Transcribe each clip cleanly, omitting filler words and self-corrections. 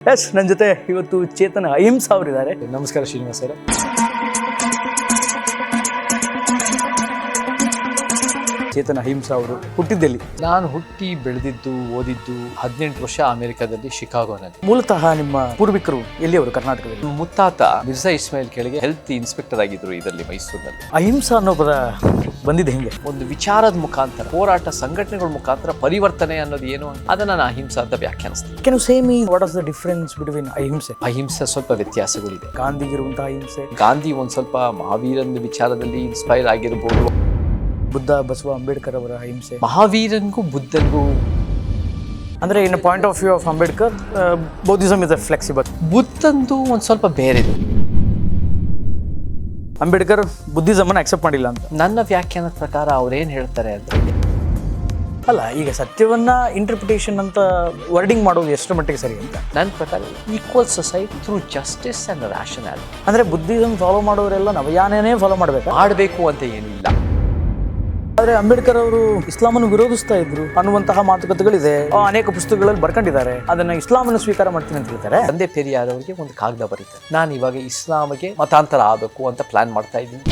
S ನನ್ನ ಜೊತೆ ಇವತ್ತು ಚೇತನ್ ಅಹಿಂಸಾ ಅವರಿದ್ದಾರೆ. ನಮಸ್ಕಾರ ಶ್ರೀನಿವಾಸ್ ಅವರೇ. ಚೇತನ್ ಅಹಿಂಸಾ ಅವರು ಹುಟ್ಟಿದ್ದೆಲ್ಲಿ? ನಾನು ಹುಟ್ಟಿ ಬೆಳೆದಿದ್ದು ಓದಿದ್ದು 18 ವರ್ಷ ಅಮೆರಿಕದಲ್ಲಿ ಶಿಕಾಗೋನಲ್ಲಿ. ಮೂಲತಃ ನಿಮ್ಮ ಪೂರ್ವಿಕರು ಎಲ್ಲಿಯವರು? ಕರ್ನಾಟಕದಲ್ಲಿ. ಮುತ್ತಾತ ಮಿರ್ಜಾ ಇಸ್ಮಾಯಿಲ್ ಕೆಳಗೆ ಹೆಲ್ತ್ ಇನ್ಸ್ಪೆಕ್ಟರ್ ಆಗಿದ್ರು ಇದರಲ್ಲಿ ಮೈಸೂರಿನಲ್ಲಿ. ಅಹಿಂಸಾ ಅನ್ನೋ ಪದ ಬಂದಿದೆ ಹೆಂಗೆ? ಒಂದು ವಿಚಾರದ ಮುಖಾಂತರ, ಹೋರಾಟ ಸಂಘಟನೆಗಳ ಮುಖಾಂತರ ಪರಿವರ್ತನೆ ಅನ್ನೋದು ಏನು ಅದನ್ನ ನಾನು ಅಹಿಂಸಾ ಅಂತ ವ್ಯಾಖ್ಯಾನಿಸ್ತೀನಿ. Can you say me what is the difference between ahimsa? ಅಹಿಂಸೆ ಸ್ವಲ್ಪ ವ್ಯತ್ಯಾಸಗಳಿದೆ. ಗಾಂಧಿಗಿರುವಂತಹ ಅಹಿಂಸೆ, ಗಾಂಧಿ ಒಂದ್ ಸ್ವಲ್ಪ ಮಹಾವೀರನ ವಿಚಾರದಲ್ಲಿ ಇನ್ಸ್ಪೈರ್ ಆಗಿರ್ಬೋದು. ಬುದ್ಧ, ಬಸವ, ಅಂಬೇಡ್ಕರ್ ಅವರ ಅಹಿಂಸೆ. ಮಹಾವೀರನ್ಗೂ ಬುದ್ಧನ್ಗೂ ಅಂದ್ರೆ in point of view of Ambedkar, Buddhism is flexible. ಬುದ್ಧಂದು ಒಂದ್ ಸ್ವಲ್ಪ ಬೇರೆದು. ಅಂಬೇಡ್ಕರ್ ಬುದ್ಧಿಸಮ್ ಅನ್ನು ಅಕ್ಸೆಪ್ಟ್ ಮಾಡಿಲ್ಲ ಅಂತ ನನ್ನ ವ್ಯಾಖ್ಯಾನದ ಪ್ರಕಾರ ಅವ್ರೇನ್ ಹೇಳ್ತಾರೆ ಅಂದ್ರೆ, ಅಲ್ಲ, ಈಗ ಸತ್ಯವನ್ನ ಇಂಟರ್ಪ್ರಿಟೇಷನ್ ಅಂತ ವರ್ಡಿಂಗ್ ಮಾಡೋದು ಎಷ್ಟು ಮಟ್ಟಿಗೆ ಸರಿ ಅಂತ ನನ್ನ ಪ್ರಕಾರ equal society through justice and rationality. ಅಂದ್ರೆ ಬುದ್ಧಿಸಮ್ ಫಾಲೋ ಮಾಡೋರೆಲ್ಲ ನವಯಾನನೇ ಫಾಲೋ ಮಾಡಬೇಕು, ಮಾಡಬೇಕು ಅಂತ ಏನಿಲ್ಲ. ಆದ್ರೆ ಅಂಬೇಡ್ಕರ್ ಅವರು ಇಸ್ಲಾಮನ್ನು ವಿರೋಧಿಸ್ತಾ ಇದ್ರು ಅನ್ನುವಂತಹ ಮಾತುಕತೆಗಳಿದೆ. ಅನೇಕ ಪುಸ್ತಕಗಳಲ್ಲಿ ಬರ್ಕೊಂಡಿದ್ದಾರೆ. ಅದನ್ನ ಇಸ್ಲಾಮನ್ನು ಸ್ವೀಕಾರ ಮಾಡ್ತೀನಿ ಅಂತ ಹೇಳ್ತಾರೆ. ತಂದೆ ಪೆರಿಯಾರ್ ಅವರಿಗೆ ಒಂದು ಕಾಗದ ಬರೀತಾರೆ, ನಾನು ಇವಾಗ ಇಸ್ಲಾಮಿಗೆ ಮತಾಂತರ ಆಗಬೇಕು ಅಂತ ಪ್ಲಾನ್ ಮಾಡ್ತಾ ಇದ್ದೀನಿ.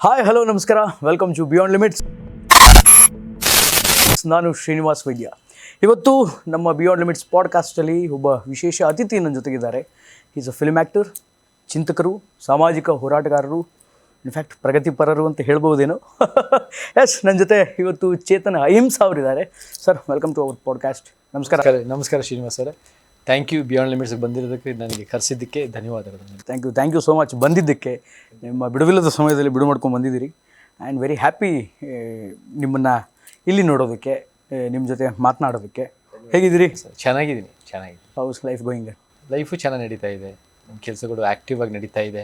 ಹಾಯ್, ಹಲೋ, ನಮಸ್ಕಾರ, ವೆಲ್ಕಮ್ ಟು ಬಿಯಾಂಡ್ ಲಿಮಿಟ್ಸ್. ನಾನು ಶ್ರೀನಿವಾಸ್ ವೈದ್ಯ. ಇವತ್ತು ನಮ್ಮ ಬಿಯಾಂಡ್ ಲಿಮಿಟ್ಸ್ ಪಾಡ್ಕಾಸ್ಟಲ್ಲಿ ಒಬ್ಬ ವಿಶೇಷ ಅತಿಥಿ ನನ್ನ ಜೊತೆಗಿದ್ದಾರೆ. ಈಸ್ ಅ ಫಿಲ್ಮ್ ಆ್ಯಕ್ಟರ್, ಚಿಂತಕರು, ಸಾಮಾಜಿಕ ಹೋರಾಟಗಾರರು, ಇನ್ಫ್ಯಾಕ್ಟ್ ಪ್ರಗತಿಪರರು ಅಂತ ಹೇಳ್ಬೋದೇನೋ. ಎಸ್ ನನ್ನ ಜೊತೆ ಇವತ್ತು ಚೇತನ್ ಅಹಿಂಸಾ ಅವರಿದ್ದಾರೆ. Sir, welcome to our podcast. ನಮಸ್ಕಾರ. ನಮಸ್ಕಾರ ಶ್ರೀನಿವಾಸ್ ಅವರೇ. ಥ್ಯಾಂಕ್ ಯು ಬಿಯಾಂಡ್ ಲಿಮಿಟ್ಸ್ಗೆ ಬಂದಿರೋದಕ್ಕೆ, ನನಗೆ ಕರೆಸಿದ್ದಕ್ಕೆ ಧನ್ಯವಾದಗಳು. ಥ್ಯಾಂಕ್ ಯು ಸೋ ಮಚ್ ಬಂದಿದ್ದಕ್ಕೆ. ನಿಮ್ಮ ಬಿಡುವಿಲ್ಲದ ಸಮಯದಲ್ಲಿ ಬಿಡು ಮಾಡ್ಕೊಂಡು ಬಂದಿದ್ದೀರಿ. ಆ್ಯಂಡ್ ವೆರಿ ಹ್ಯಾಪಿ ನಿಮ್ಮನ್ನು ಇಲ್ಲಿ ನೋಡೋದಕ್ಕೆ, ನಿಮ್ಮ ಜೊತೆ ಮಾತನಾಡೋದಕ್ಕೆ. ಹೇಗಿದ್ದೀರಿ? ಚೆನ್ನಾಗಿದ್ದೀನಿ. House life going? ಲೈಫು ಚೆನ್ನಾಗಿ ನಡೀತಾ ಇದೆ. ನಮ್ಮ ಕೆಲಸಗಳು ಆ್ಯಕ್ಟಿವ್ ಆಗಿ ನಡೀತಾ ಇದೆ.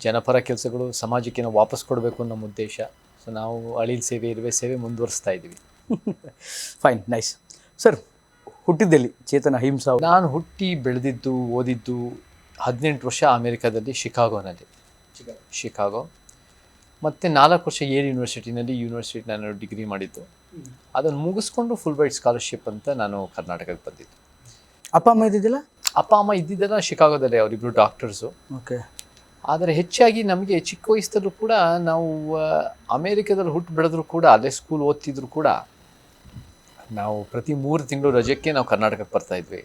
ಜನಪರ ಕೆಲಸಗಳು ಸಮಾಜಕ್ಕೆ ನಾವು ವಾಪಸ್ ಕೊಡಬೇಕು ಅನ್ನೋ ನಮ್ಮ ಉದ್ದೇಶ. ಸೊ ನಾವು ಅಳಿಲ್ ಸೇವೆ, ಇರುವೆ ಸೇವೆ ಮುಂದುವರಿಸ್ತಾ ಇದ್ದೀವಿ. Fine, nice. ಸರ್, ಹುಟ್ಟಿದ್ದೆಲ್ಲಿ ಚೇತನ್ ಅಹಿಂಸಾ? ನಾನು ಹುಟ್ಟಿ ಬೆಳೆದಿದ್ದು ಓದಿದ್ದು 18 ವರ್ಷ ಅಮೆರಿಕದಲ್ಲಿ ಶಿಕಾಗೋನಲ್ಲಿ. ಶಿಕಾಗೋ ಮತ್ತು 4 ವರ್ಷ ಯೇಲ್ ಯೂನಿವರ್ಸಿಟಿ ನಾನು ಡಿಗ್ರಿ ಮಾಡಿದ್ದು. ಅದನ್ನು ಮುಗಿಸ್ಕೊಂಡು ಫುಲ್ ಬ್ರೈಟ್ ಸ್ಕಾಲರ್ಶಿಪ್ ಅಂತ ನಾನು ಕರ್ನಾಟಕಕ್ಕೆ ಬಂದಿದ್ದು. ಅಪ್ಪ ಅಮ್ಮ ಇದ್ದಿದ್ದಿಲ್ಲ? ಅಪ್ಪ ಅಮ್ಮ ಇದ್ದಿದ್ದೆಲ್ಲ ಶಿಕಾಗೋದಲ್ಲೇ, ಅವರಿಬ್ಬರು ಡಾಕ್ಟರ್ಸು. ಓಕೆ. ಆದರೆ ಹೆಚ್ಚಾಗಿ ನಮಗೆ ಚಿಕ್ಕ ವಯಸ್ಸಲ್ಲೂ ಕೂಡ ನಾವು ಅಮೇರಿಕಾದಲ್ಲಿ ಹುಟ್ಟು ಬೆಳೆದ್ರು ಕೂಡ, ಅಲ್ಲೇ ಸ್ಕೂಲ್ ಓದ್ತಿದ್ರು ಕೂಡ, ನಾವು ಪ್ರತಿ 3 ತಿಂಗಳು ರಜಕ್ಕೆ ನಾವು ಕರ್ನಾಟಕಕ್ಕೆ ಬರ್ತಾಯಿದ್ವಿ.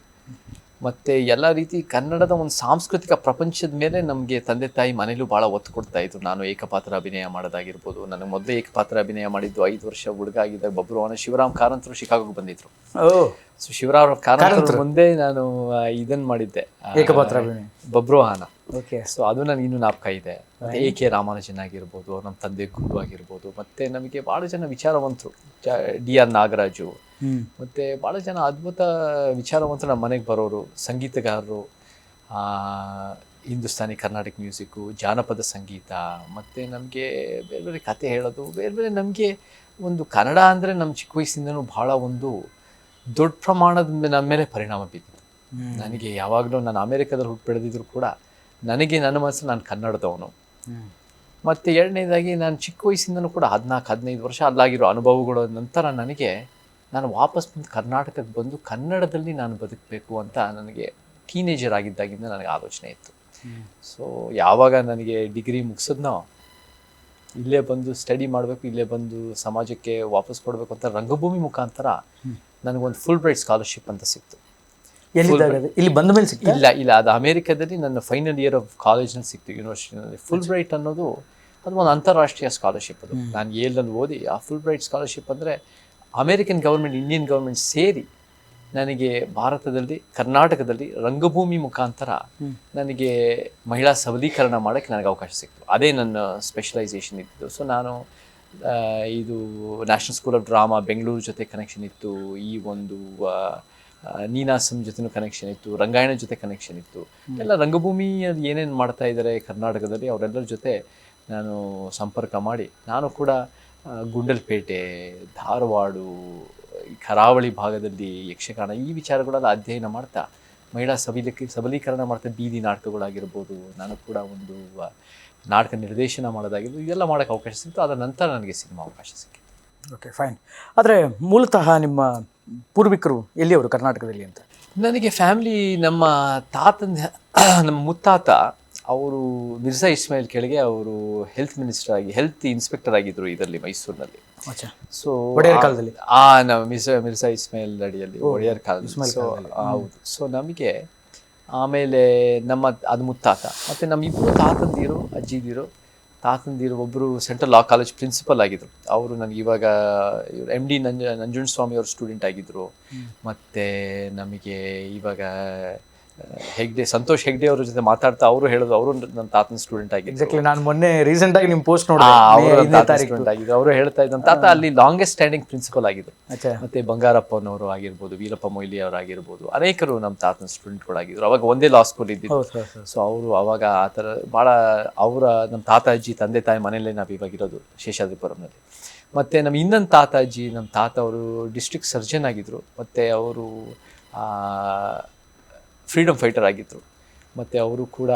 ಮತ್ತು ಎಲ್ಲ ರೀತಿ ಕನ್ನಡದ ಒಂದು ಸಾಂಸ್ಕೃತಿಕ ಪ್ರಪಂಚದ ಮೇಲೆ ನಮಗೆ ತಂದೆ ತಾಯಿ ಮನೇಲೂ ಭಾಳ ಒತ್ತು ಕೊಡ್ತಾಯಿದ್ರು. ನಾನು ಏಕಪಾತ್ರ ಅಭಿನಯ ಮಾಡೋದಾಗಿರ್ಬೋದು. ನನಗೆ ಮೊದಲೇ ಏಕಪಾತ್ರ ಅಭಿನಯ ಮಾಡಿದ್ದು 5 ವರ್ಷ ಹುಡುಗ ಆಗಿದ್ದಾಗ ಬಬ್ರುವಾಹನ ಶಿವರಾಮ್ ಕಾರಂತರು ಶಿಕಾಗೋಗೆ ಬಂದಿದ್ದರು. ಸೊ ಶಿವರಾಮ್ ಕಾರಂತರ ಮುಂದೆ ನಾನು ಇದನ್ನು ಮಾಡಿದ್ದೆ, ಏಕಪಾತ್ರ ಅಭಿನಯ, ಬಬ್ರುವಾಹನ. ಓಕೆ. ಸೊ ಅದು ನನಗೆ ಇನ್ನೂ ಜ್ಞಾಪಕ ಇದೆ. ಮತ್ತು A.K. ರಾಮಾನುಜನ್ ಆಗಿರ್ಬೋದು, ನಮ್ಮ ತಂದೆ ಗುರು ಆಗಿರ್ಬೋದು, ಮತ್ತು ನಮಗೆ ಭಾಳ ಜನ ವಿಚಾರವಂತರು, D.R. ನಾಗರಾಜು, ಮತ್ತು ಭಾಳ ಜನ ಅದ್ಭುತ ವಿಚಾರವಂತರು ನಮ್ಮ ಮನೆಗೆ ಬರೋರು, ಸಂಗೀತಗಾರರು, ಹಿಂದೂಸ್ತಾನಿ ಕರ್ನಾಟಕ ಮ್ಯೂಸಿಕ್ಕು, ಜಾನಪದ ಸಂಗೀತ, ಮತ್ತು ನಮಗೆ ಬೇರೆ ಬೇರೆ ಕತೆ ಹೇಳೋದು, ಬೇರೆ ಬೇರೆ ನಮಗೆ ಒಂದು ಕನ್ನಡ ಅಂದರೆ ನಮ್ಮ ಚಿಕ್ಕ ವಯಸ್ಸಿಂದನೂ ಭಾಳ ಒಂದು ದೊಡ್ಡ ಪ್ರಮಾಣದ ನಮ್ಮ ಮೇಲೆ ಪರಿಣಾಮ ಬಿದ್ದಿತ್ತು. ನನಗೆ ಯಾವಾಗಲೂ ನಾನು ಅಮೇರಿಕಾದಲ್ಲಿ ಹುಟ್ಟು ಬೆಳೆದಿದ್ರು ಕೂಡ ನನಗೆ ನನ್ನ ಮನಸ್ಸು ನಾನು ಕನ್ನಡದವನು. ಮತ್ತು ಎರಡನೇದಾಗಿ ನಾನು ಚಿಕ್ಕ ವಯಸ್ಸಿಂದನೂ ಕೂಡ 14-15 ವರ್ಷ ಅಲ್ಲಾಗಿರೋ ಅನುಭವಗಳ ನಂತರ ನಾನು ವಾಪಸ್ ಬಂದು ಕರ್ನಾಟಕಕ್ಕೆ ಬಂದು ಕನ್ನಡದಲ್ಲಿ ನಾನು ಬದುಕಬೇಕು ಅಂತ ನನಗೆ ಟೀನೇಜರ್ ಆಗಿದ್ದಾಗಿಂದ ನನಗೆ ಆಲೋಚನೆ ಇತ್ತು. ಸೊ ಯಾವಾಗ ನನಗೆ ಡಿಗ್ರಿ ಮುಗಿಸಿದ್ನೋ, ಇಲ್ಲೇ ಬಂದು ಸ್ಟಡಿ ಮಾಡಬೇಕು, ಇಲ್ಲೇ ಬಂದು ಸಮಾಜಕ್ಕೆ ವಾಪಸ್ ಕೊಡಬೇಕು ಅಂತ ರಂಗಭೂಮಿ ಮುಖಾಂತರ ನನಗೊಂದು ಫುಲ್ ಬ್ರೈಟ್ ಸ್ಕಾಲರ್ಶಿಪ್ ಅಂತ ಸಿಕ್ತು. ಇಲ್ಲಿ ಬಂದ ಮೇಲೆ ಸಿಕ್ತು? ಇಲ್ಲ, ಅದು ಅಮೇರಿಕಾದಲ್ಲಿ ನನ್ನ ಫೈನಲ್ ಇಯರ್ ಆಫ್ ಕಾಲೇಜ್ನಲ್ಲಿ ಸಿಕ್ತು, ಯೂನಿವರ್ಸಿಟಿನಲ್ಲಿ. ಫುಲ್ ಬ್ರೈಟ್ ಅನ್ನೋದು ಅದು ಒಂದು ಅಂತಾರಾಷ್ಟ್ರೀಯ ಸ್ಕಾಲರ್ಶಿಪ್. ಅದು ನಾನು ಯೇಲ್ನಲ್ಲಿ ಓದಿ ಆ ಫುಲ್ ಬ್ರೈಟ್ ಸ್ಕಾಲರ್ಶಿಪ್ ಅಂದರೆ ಅಮೇರಿಕನ್ ಗೌರ್ಮೆಂಟ್, ಇಂಡಿಯನ್ ಗೌರ್ಮೆಂಟ್ ಸೇರಿ ನನಗೆ ಭಾರತದಲ್ಲಿ, ಕರ್ನಾಟಕದಲ್ಲಿ ರಂಗಭೂಮಿ ಮುಖಾಂತರ ನನಗೆ ಮಹಿಳಾ ಸಬಲೀಕರಣ ಮಾಡೋಕ್ಕೆ ನನಗೆ ಅವಕಾಶ ಸಿಕ್ತು. ಅದೇ ನನ್ನ ಸ್ಪೆಷಲೈಸೇಷನ್ ಇತ್ತು. ಸೊ ನಾನು ಇದು national school of drama Bengaluru ಜೊತೆ ಕನೆಕ್ಷನ್ ಇತ್ತು, ಈ ಒಂದು ನೀನಾಸಂ ಜೊತೆನೂ ಕನೆಕ್ಷನ್ ಇತ್ತು, ರಂಗಾಯಣ ಜೊತೆ ಕನೆಕ್ಷನ್ ಇತ್ತು. ಎಲ್ಲ ರಂಗಭೂಮಿಯಲ್ಲಿ ಏನೇನು ಮಾಡ್ತಾ ಇದ್ದಾರೆ ಕರ್ನಾಟಕದಲ್ಲಿ ಅವರೆಲ್ಲರ ಜೊತೆ ನಾನು ಸಂಪರ್ಕ ಮಾಡಿ, ನಾನು ಕೂಡ ಗುಂಡಲ್ಪೇಟೆ, ಧಾರವಾಡ, ಕರಾವಳಿ ಭಾಗದಲ್ಲಿ ಯಕ್ಷಗಾನ ಈ ವಿಚಾರಗಳೆಲ್ಲ ಅಧ್ಯಯನ ಮಾಡ್ತಾ ಮಹಿಳಾ ಸಬಲೀಕರಣ ಮಾಡ್ತಾ ಬೀದಿ ನಾಟಕಗಳಾಗಿರ್ಬೋದು. ನಾನು ಕೂಡ ಒಂದು ನಾಟಕ ನಿರ್ದೇಶನ ಮಾಡೋದಾಗಿದ್ದು ಇದೆಲ್ಲ ಮಾಡೋಕ್ಕೆ ಅವಕಾಶ ಸಿಕ್ತು. ಅದರ ನಂತರ ನನಗೆ ಸಿನಿಮಾ ಅವಕಾಶ ಸಿಕ್ಕಿತು. Okay, fine. ಆದರೆ ಮೂಲತಃ ನಿಮ್ಮ ಪೂರ್ವಿಕರು ಎಲ್ಲಿಯವರು ಕರ್ನಾಟಕದಲ್ಲಿ ಅಂತ? ನನಗೆ ಫ್ಯಾಮ್ಲಿ, ನಮ್ಮ ನಮ್ಮ ಮುತ್ತಾತ ಅವರು ಮಿರ್ಜಾ ಇಸ್ಮಾಯಿಲ್ ಕೆಳಗೆ ಅವರು ಹೆಲ್ತ್ ಇನ್ಸ್ಪೆಕ್ಟರ್ ಆಗಿದ್ರು ಇದರಲ್ಲಿ ಮೈಸೂರಿನಲ್ಲಿ. ಸೊ ಒಡೆಯರ್ ಕಾಲದಲ್ಲಿ ನಾವು ಮಿರ್ಜಾ ಇಸ್ಮಾಯಿಲ್ ಅಡಿಯಲ್ಲಿ ಒಡೆಯರ್ ಕಾಲದಲ್ಲಿ. ಸೊ ಹೌದು. ಸೊ ನಮಗೆ ಆಮೇಲೆ ಅದು ಮುತ್ತಾತ ಮತ್ತು ನಮ್ಮ ಇಬ್ಬರು ತಾತಂದಿರು ಅಜ್ಜಿದಿರು. ತಾತಂದಿರು ಒಬ್ಬರು ಸೆಂಟ್ರಲ್ ಲಾ ಕಾಲೇಜ್ ಪ್ರಿನ್ಸಿಪಲ್ ಆಗಿದ್ರು. ಅವರು ನನಗೆ ಇವಾಗ MD ನಂಜುಂಡ ಸ್ವಾಮಿ ಅವ್ರ ಸ್ಟೂಡೆಂಟ್ ಆಗಿದ್ದರು. ಮತ್ತು ನಮಗೆ ಇವಾಗ ಸಂತೋಷ್ ಹೆಗ್ಡೆ ಅವ್ರ ಜೊತೆ ಮಾತಾಡ್ತಾ ಅವರು ಹೇಳೋದು ಅವರು ನನ್ನ ತಾತನ ಸ್ಟೂಡೆಂಟ್ ಆಗಿದ್ರು. ನಾನು ಮೊನ್ನೆ ರೀಸೆಂಟ್ ಆಗಿ ನಿಮ್ಮ ಪೋಸ್ಟ್ ಸ್ಟೂಡೆಂಟ್ ಆಗಿದ್ರು. ಅವರು ಹೇಳ್ತಾ ಇದ್ದ ತಾತ ಅಲ್ಲಿ ಲಾಂಗೆಸ್ಟ್ ಸ್ಟ್ಯಾಂಡಿಂಗ್ ಪ್ರಿನ್ಸಿಪಲ್ ಆಗಿದ್ರು. ಮತ್ತೆ ಬಂಗಾರಪ್ಪನವರು ಆಗಿರ್ಬೋದು, ವೀರಪ್ಪ ಮೊಯ್ಲಿ ಅವರಾಗಿರ್ಬೋದು, ಅನೇಕರು ನಮ್ಮ ತಾತನ ಸ್ಟೂಡೆಂಟ್ಗಳಾಗಿದ್ರು. ಅವಾಗ ಒಂದೇ ಲಾ ಸ್ಕೂಲ್ ಇದ್ದಿದ್ದು. ಸೊ ಅವರು ಅವಾಗ ಆ ಥರ ಭಾಳ ನಮ್ಮ ತಾತ ಅಜ್ಜಿ ತಂದೆ ತಾಯಿ ಮನೆಯಲ್ಲೇ ನಾವು ಇವಾಗಿರೋದು ಶೇಷಾದ್ರಿಪುರಂನಲ್ಲಿ. ಮತ್ತು ನಮ್ಮ ಇನ್ನೊಂದು ತಾತ ಅಜ್ಜಿ, ನಮ್ಮ ತಾತ ಅವರು ಡಿಸ್ಟ್ರಿಕ್ಟ್ ಸರ್ಜನ್ ಆಗಿದ್ದರು. ಮತ್ತು ಅವರು ಫ್ರೀಡಮ್ ಫೈಟರ್ ಆಗಿದ್ದರು. ಮತ್ತು ಅವರು ಕೂಡ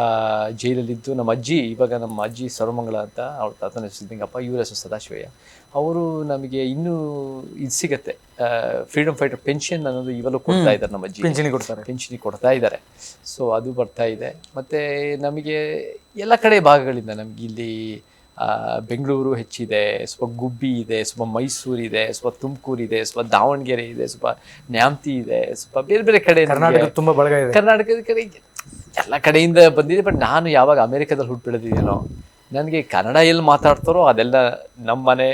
ಜೈಲಲ್ಲಿದ್ದು, ನಮ್ಮ ಅಜ್ಜಿ ಸರ್ವಮಂಗಳ ಅಂತ, ಅವ್ರ ತಾತನ ಹೆಸರು ಸಿದ್ದಿಂಗಪ್ಪ, ಇವರ ಹೆಸರು ಸದಾಶಿವಯ್ಯ. ಅವರು ನಮಗೆ ಇನ್ನೂ ಇದು ಸಿಗುತ್ತೆ, ಫ್ರೀಡಮ್ ಫೈಟರ್ ಪೆನ್ಷನ್ ಅನ್ನೋದು ಇವೆಲ್ಲ ಕೊಡ್ತಾ ಇದ್ದಾರೆ. ನಮ್ಮ ಅಜ್ಜಿ ಪೆನ್ಷನಿಗೆ ಕೊಡ್ತಾ ಇದ್ದಾರೆ. ಸೊ ಅದು ಬರ್ತಾ ಇದೆ. ಮತ್ತು ನಮಗೆ ಎಲ್ಲ ಕಡೆ ಭಾಗಗಳಿಂದ ನಮಗೆ ಇಲ್ಲಿ ಬೆಂಗಳೂರು ಹೆಚ್ಚಿದೆ, ಸ್ವಲ್ಪ ಗುಬ್ಬಿ ಇದೆ, ಸ್ವಲ್ಪ ಮೈಸೂರು ಇದೆ, ಸ್ವಲ್ಪ ತುಮಕೂರು ಇದೆ, ಸ್ವಲ್ಪ ದಾವಣಗೆರೆ ಇದೆ, ಸ್ವಲ್ಪ ನ್ಯಾಮತಿ ಇದೆ, ಸ್ವಲ್ಪ ಬೇರೆ ಬೇರೆ ಕಡೆ ತುಂಬ ಬಳಗ ಇದೆ. ಕರ್ನಾಟಕದ ಕಡೆ ಎಲ್ಲ ಕಡೆಯಿಂದ ಬಂದಿದೆ. ಬಟ್ ನಾನು ಯಾವಾಗ ಅಮೇರಿಕಾದಲ್ಲಿ ಹುಟ್ಟು ಬೆಳೆದಿದ್ದೀನೋ ನನಗೆ ಕನ್ನಡ ಎಲ್ಲಿ ಮಾತಾಡ್ತಾರೋ ಅದೆಲ್ಲ ನಮ್ಮ ಮನೆ,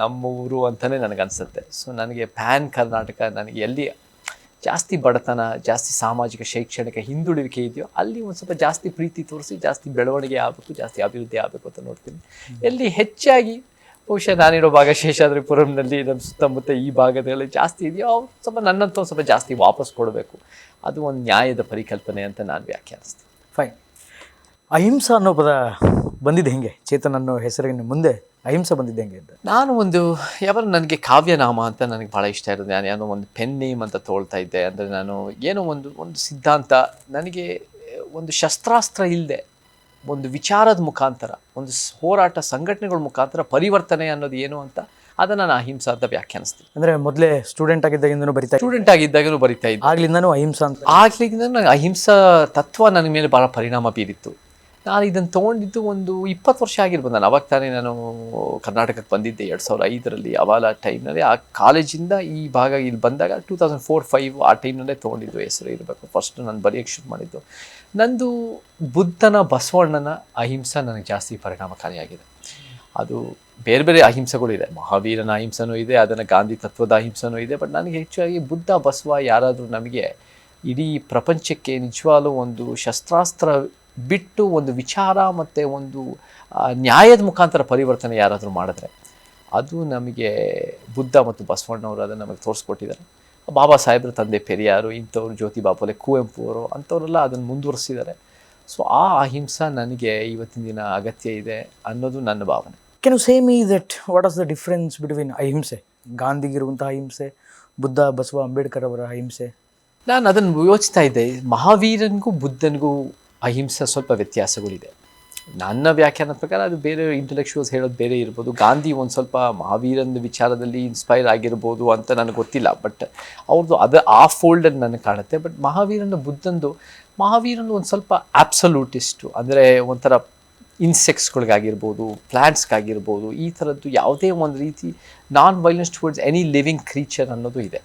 ನಮ್ಮ ಊರು ಅಂತಲೇ ನನಗನ್ಸುತ್ತೆ. ಸೊ ನನಗೆ ಪ್ಯಾನ್ ಕರ್ನಾಟಕ, ನನಗೆ ಎಲ್ಲಿ ಜಾಸ್ತಿ ಬಡತನ, ಜಾಸ್ತಿ ಸಾಮಾಜಿಕ ಶೈಕ್ಷಣಿಕ ಹಿಂದುಳಿಕೆ ಇದೆಯೋ ಅಲ್ಲಿ ಒಂದು ಸ್ವಲ್ಪ ಜಾಸ್ತಿ ಪ್ರೀತಿ ತೋರಿಸಿ, ಜಾಸ್ತಿ ಬೆಳವಣಿಗೆ ಆಗಬೇಕು, ಜಾಸ್ತಿ ಅಭಿವೃದ್ಧಿ ಆಗಬೇಕು ಅಂತ ನೋಡ್ತೀನಿ. ಎಲ್ಲಿ ಹೆಚ್ಚಾಗಿ ಬಹುಶಃ ನಾನಿರೋ ಭಾಗ ಶೇಷಾದ್ರಿಪುರಂನಲ್ಲಿ, ನಮ್ಮ ಸುತ್ತಮುತ್ತ ಈ ಭಾಗದಲ್ಲಿ ಜಾಸ್ತಿ ಇದೆಯೋ ಅವ್ರು ಸ್ವಲ್ಪ ನನ್ನಂತ ಸ್ವಲ್ಪ ಜಾಸ್ತಿ ವಾಪಸ್ ಕೊಡಬೇಕು. ಅದು ಒಂದು ನ್ಯಾಯದ ಪರಿಕಲ್ಪನೆ ಅಂತ ನಾನು ವ್ಯಾಖ್ಯಾನಿಸ್ತೀನಿ. ಫೈನ್. ಅಹಿಂಸಾ ಅನ್ನೋ ಪದ ಬಂದಿದ್ದು ಹೆಂಗೆ? ಚೇತನ್ ಅನ್ನೋ ಹೆಸರಿನ ಮುಂದೆ ಅಹಿಂಸೆ ಬಂದಿದ್ದೆ ಹೆಂಗೆ ಅಂತ? ನಾನು ಯಾವಾಗ ನನಗೆ ಕಾವ್ಯನಾಮ ಅಂತ ನನಗೆ ಭಾಳ ಇಷ್ಟ ಇರೋದು. ನಾನು ಏನೋ ಒಂದು ಪೆನ್ ನೇಮ್ ಅಂತ ತೊಗೊಳ್ತಾ ಇದ್ದೆ. ಅಂದರೆ ನಾನು ಏನೋ ಒಂದು ಸಿದ್ಧಾಂತ, ನನಗೆ ಒಂದು ಶಸ್ತ್ರಾಸ್ತ್ರ ಇಲ್ಲದೆ ಒಂದು ವಿಚಾರದ ಮುಖಾಂತರ, ಒಂದು ಹೋರಾಟ ಸಂಘಟನೆಗಳ ಮುಖಾಂತರ ಪರಿವರ್ತನೆ ಅನ್ನೋದು ಏನು ಅಂತ ಅದನ್ನು ನಾನು ಅಹಿಂಸಾ ಅಂತ ವ್ಯಾಖ್ಯಾನಿಸ್ತೀನಿ. ಅಂದರೆ ಮೊದಲೇ ಸ್ಟೂಡೆಂಟ್ ಆಗಿದ್ದಾಗಿಂದನೂ ಬರಿತಾ ಇದ್ದೆ. ಆಗ್ಲಿಂದನೂ ಅಹಿಂಸಾ ಅಂತ. ಆಗ್ಲಿಂದ ನನಗೆ ಅಹಿಂಸಾ ತತ್ವ ನನ್ನ ಮೇಲೆ ಭಾಳ ಪರಿಣಾಮ ಬೀರಿತ್ತು. ನಾನು ಇದನ್ನು ತೊಗೊಂಡಿದ್ದು ಒಂದು 20 ವರ್ಷ ಆಗಿರ್ಬೋದು. ನಾನು ಅವಾಗ ತಾನೇ ನಾನು ಕರ್ನಾಟಕಕ್ಕೆ ಬಂದಿದ್ದೆ 2005ರಲ್ಲಿ. ಅವಾಗ ಟೈಮ್ನಲ್ಲಿ ಆ ಕಾಲೇಜಿಂದ ಈ ಭಾಗ ಇಲ್ಲಿ ಬಂದಾಗ 2004-05 ಆ ಟೈಮ್ನಲ್ಲೇ ತೊಗೊಂಡಿದ್ದು. ಹೆಸರು ಇರಬೇಕು. ಫಸ್ಟ್ ನಾನು ಬರೆಯೋಕ್ಕೆ ಶುರು ಮಾಡಿದ್ದು. ನಂದು ಬುದ್ಧನ, ಬಸವಣ್ಣನ ಅಹಿಂಸಾ ನನಗೆ ಜಾಸ್ತಿ ಪರಿಣಾಮಕಾರಿಯಾಗಿದೆ. ಅದು ಬೇರೆ ಬೇರೆ ಅಹಿಂಸೆಗಳಿದೆ, ಮಹಾವೀರನ ಅಹಿಂಸನೂ ಇದೆ, ಅದನ್ನು ಗಾಂಧಿ ತತ್ವದ ಅಹಿಂಸನೂ ಇದೆ. ಬಟ್ ನನಗೆ ಹೆಚ್ಚಾಗಿ ಬುದ್ಧ, ಬಸವ ಯಾರಾದರೂ ನಮಗೆ ಇಡೀ ಪ್ರಪಂಚಕ್ಕೆ ನಿಜವಾಗ್ಲೂ ಒಂದು ಶಸ್ತ್ರಾಸ್ತ್ರ ಬಿಟ್ಟು ಒಂದು ವಿಚಾರ ಮತ್ತು ಒಂದು ನ್ಯಾಯದ ಮುಖಾಂತರ ಪರಿವರ್ತನೆ ಯಾರಾದರೂ ಮಾಡಿದ್ರೆ ಅದು ನಮಗೆ ಬುದ್ಧ ಮತ್ತು ಬಸವಣ್ಣವರು ಅದನ್ನು ನಮಗೆ ತೋರಿಸ್ಕೊಟ್ಟಿದ್ದಾರೆ. ಬಾಬಾ ಸಾಹೇಬ್ರ ತಂದೆ ಪೆರಿಯಾರು, ಇಂಥವ್ರು ಜ್ಯೋತಿಬಾ ಫುಲೆ, ಕುವೆಂಪು ಅವರು ಅಂಥವರೆಲ್ಲ ಅದನ್ನು ಮುಂದುವರಿಸಿದ್ದಾರೆ. ಸೊ ಆ ಅಹಿಂಸಾ ನನಗೆ ಇವತ್ತಿನ ದಿನ ಅಗತ್ಯ ಇದೆ ಅನ್ನೋದು ನನ್ನ ಭಾವನೆ. Can you say me that what is the difference between ಅಹಿಂಸೆ, ಗಾಂಧಿಗಿರುವಂಥ ಅಹಿಂಸೆ, ಬುದ್ಧ, ಬಸವ, ಅಂಬೇಡ್ಕರ್ ಅವರ ಅಹಿಂಸೆ? ನಾನು ಅದನ್ನು ಯೋಚಿಸ್ತಾ ಇದ್ದೆ. ಮಹಾವೀರನಿಗೂ ಬುದ್ಧನಿಗೂ ಅಹಿಂಸೆ ಸ್ವಲ್ಪ ವ್ಯತ್ಯಾಸಗಳಿದೆ. ನನ್ನ ವ್ಯಾಖ್ಯಾನದ ಪ್ರಕಾರ ಅದು ಬೇರೆ ಇಂಟೆಲೆಕ್ಚುವಲ್ಸ್ ಹೇಳೋದು ಬೇರೆ ಇರ್ಬೋದು. ಗಾಂಧಿ ಒಂದು ಸ್ವಲ್ಪ ಮಹಾವೀರನ ವಿಚಾರದಲ್ಲಿ ಇನ್ಸ್ಪೈರ್ ಆಗಿರ್ಬೋದು ಅಂತ ನನಗೆ ಗೊತ್ತಿಲ್ಲ. ಬಟ್ ಅವ್ರದ್ದು ಆ ಫೋಲ್ಡಲ್ಲಿ ನನಗೆ ಕಾಣುತ್ತೆ. ಬಟ್ ಮಹಾವೀರನು ಒಂದು ಸ್ವಲ್ಪ ಆಬ್ಸಲ್ಯೂಟಿಸ್ಟು, ಅಂದರೆ ಒಂಥರ ಇನ್ಸೆಕ್ಟ್ಸ್ಗಳಿಗಾಗಿರ್ಬೋದು, ಪ್ಲ್ಯಾಂಟ್ಸ್ಗಾಗಿರ್ಬೋದು, ಈ ಥರದ್ದು ಯಾವುದೇ ಒಂದು ರೀತಿ non violence towards any living creature ಅನ್ನೋದು ಇದೆ.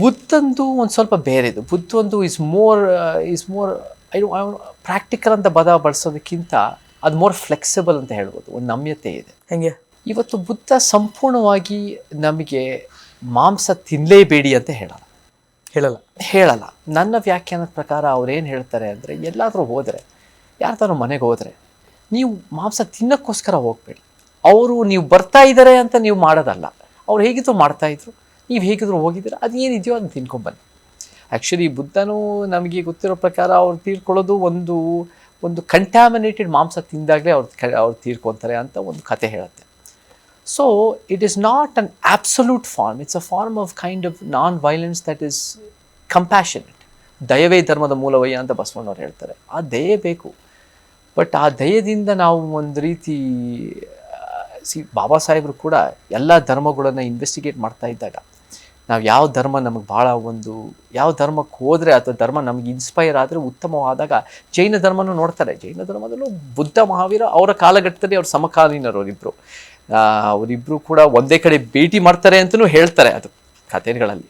ಬುದ್ಧಂದು ಒಂದು ಸ್ವಲ್ಪ ಬೇರೆದು. ಬುದ್ಧಂದು ಇಸ್ ಮೋರ್ ಪ್ರಾಕ್ಟಿಕಲ್ ಅಂತ ಪದ ಬಳಸೋದಕ್ಕಿಂತ ಅದು ಮೋರ್ ಫ್ಲೆಕ್ಸಿಬಲ್ ಅಂತ ಹೇಳ್ಬೋದು. ಒಂದು ನಮ್ಯತೆ ಇದೆ. ಹೆಂಗೆ? ಇವತ್ತು ಬುದ್ಧ ಸಂಪೂರ್ಣವಾಗಿ ನಮಗೆ ಮಾಂಸ ತಿನ್ನಲೇಬೇಡಿ ಅಂತ ಹೇಳಲ್ಲ. ನನ್ನ ವ್ಯಾಖ್ಯಾನದ ಪ್ರಕಾರ ಅವ್ರೇನು ಹೇಳ್ತಾರೆ ಅಂದರೆ, ಎಲ್ಲಾದರೂ ಹೋದರೆ, ಯಾರ್ದಾರು ಮನೆಗೆ ಹೋದರೆ ನೀವು ಮಾಂಸ ತಿನ್ನೋಕ್ಕೋಸ್ಕರ ಹೋಗಬೇಡಿ. ನೀವು ಬರ್ತಾ ಇದ್ದಾರೆ ಅಂತ ನೀವು ಮಾಡೋದಲ್ಲ. ಅವ್ರು ಹೇಗಿದ್ರು ಮಾಡ್ತಾಯಿದ್ರು, ನೀವು ಹೇಗಿದ್ರು ಹೋಗಿದ್ದೀರ, ಅದು ಏನಿದೆಯೋ ಅದನ್ನು ತಿನ್ಕೊಂಬನ್ನಿ. ಆ್ಯಕ್ಚುಲಿ ಬುದ್ಧನೂ ನಮಗೆ ಗೊತ್ತಿರೋ ಪ್ರಕಾರ ಅವ್ರು ತೀರ್ಕೊಳ್ಳೋದು ಒಂದು ಕಂಟ್ಯಾಮಿನೇಟೆಡ್ ಮಾಂಸ ತಿಂದಾಗಲೇ ಅವ್ರು ತೀರ್ಕೊತಾರೆ ಅಂತ ಒಂದು ಕತೆ ಹೇಳುತ್ತೆ. So it is not an absolute form, it's a form of kind of non violence that is compassionate. ದಯವೇ ಧರ್ಮದ ಮೂಲವಯ್ಯ ಅಂತ ಬಸವಣ್ಣವ್ರು ಹೇಳ್ತಾರೆ. ಆ ದಯೆ ಬೇಕು. ಬಟ್ ಆ ದಯದಿಂದ ನಾವು ಒಂದು ರೀತಿ ಬಾಬಾ ಸಾಹೇಬರು ಕೂಡ ಎಲ್ಲ ಧರ್ಮಗಳನ್ನು ಇನ್ವೆಸ್ಟಿಗೇಟ್ ಮಾಡ್ತಾ ಇದ್ದಾಗ ನಾವು ಯಾವ ಧರ್ಮ ನಮಗೆ ಭಾಳ ಯಾವ ಧರ್ಮಕ್ಕೆ ಹೋದರೆ ಅಥವಾ ಧರ್ಮ ನಮಗೆ ಇನ್ಸ್ಪೈರ್ ಆದರೆ ಉತ್ತಮವಾದಾಗ ಜೈನ ಧರ್ಮನೂ ನೋಡ್ತಾರೆ. ಜೈನ ಧರ್ಮದಲ್ಲೂ ಬುದ್ಧ ಮಹಾವೀರ ಅವರ ಕಾಲಘಟ್ಟದಲ್ಲಿ ಅವ್ರ ಸಮಕಾಲೀನರು ಅವರಿಬ್ಬರು ಕೂಡ ಒಂದೇ ಕಡೆ ಭೇಟಿ ಮಾಡ್ತಾರೆ ಅಂತಲೂ ಹೇಳ್ತಾರೆ ಅದು ಕಥೆಗಳಲ್ಲಿ.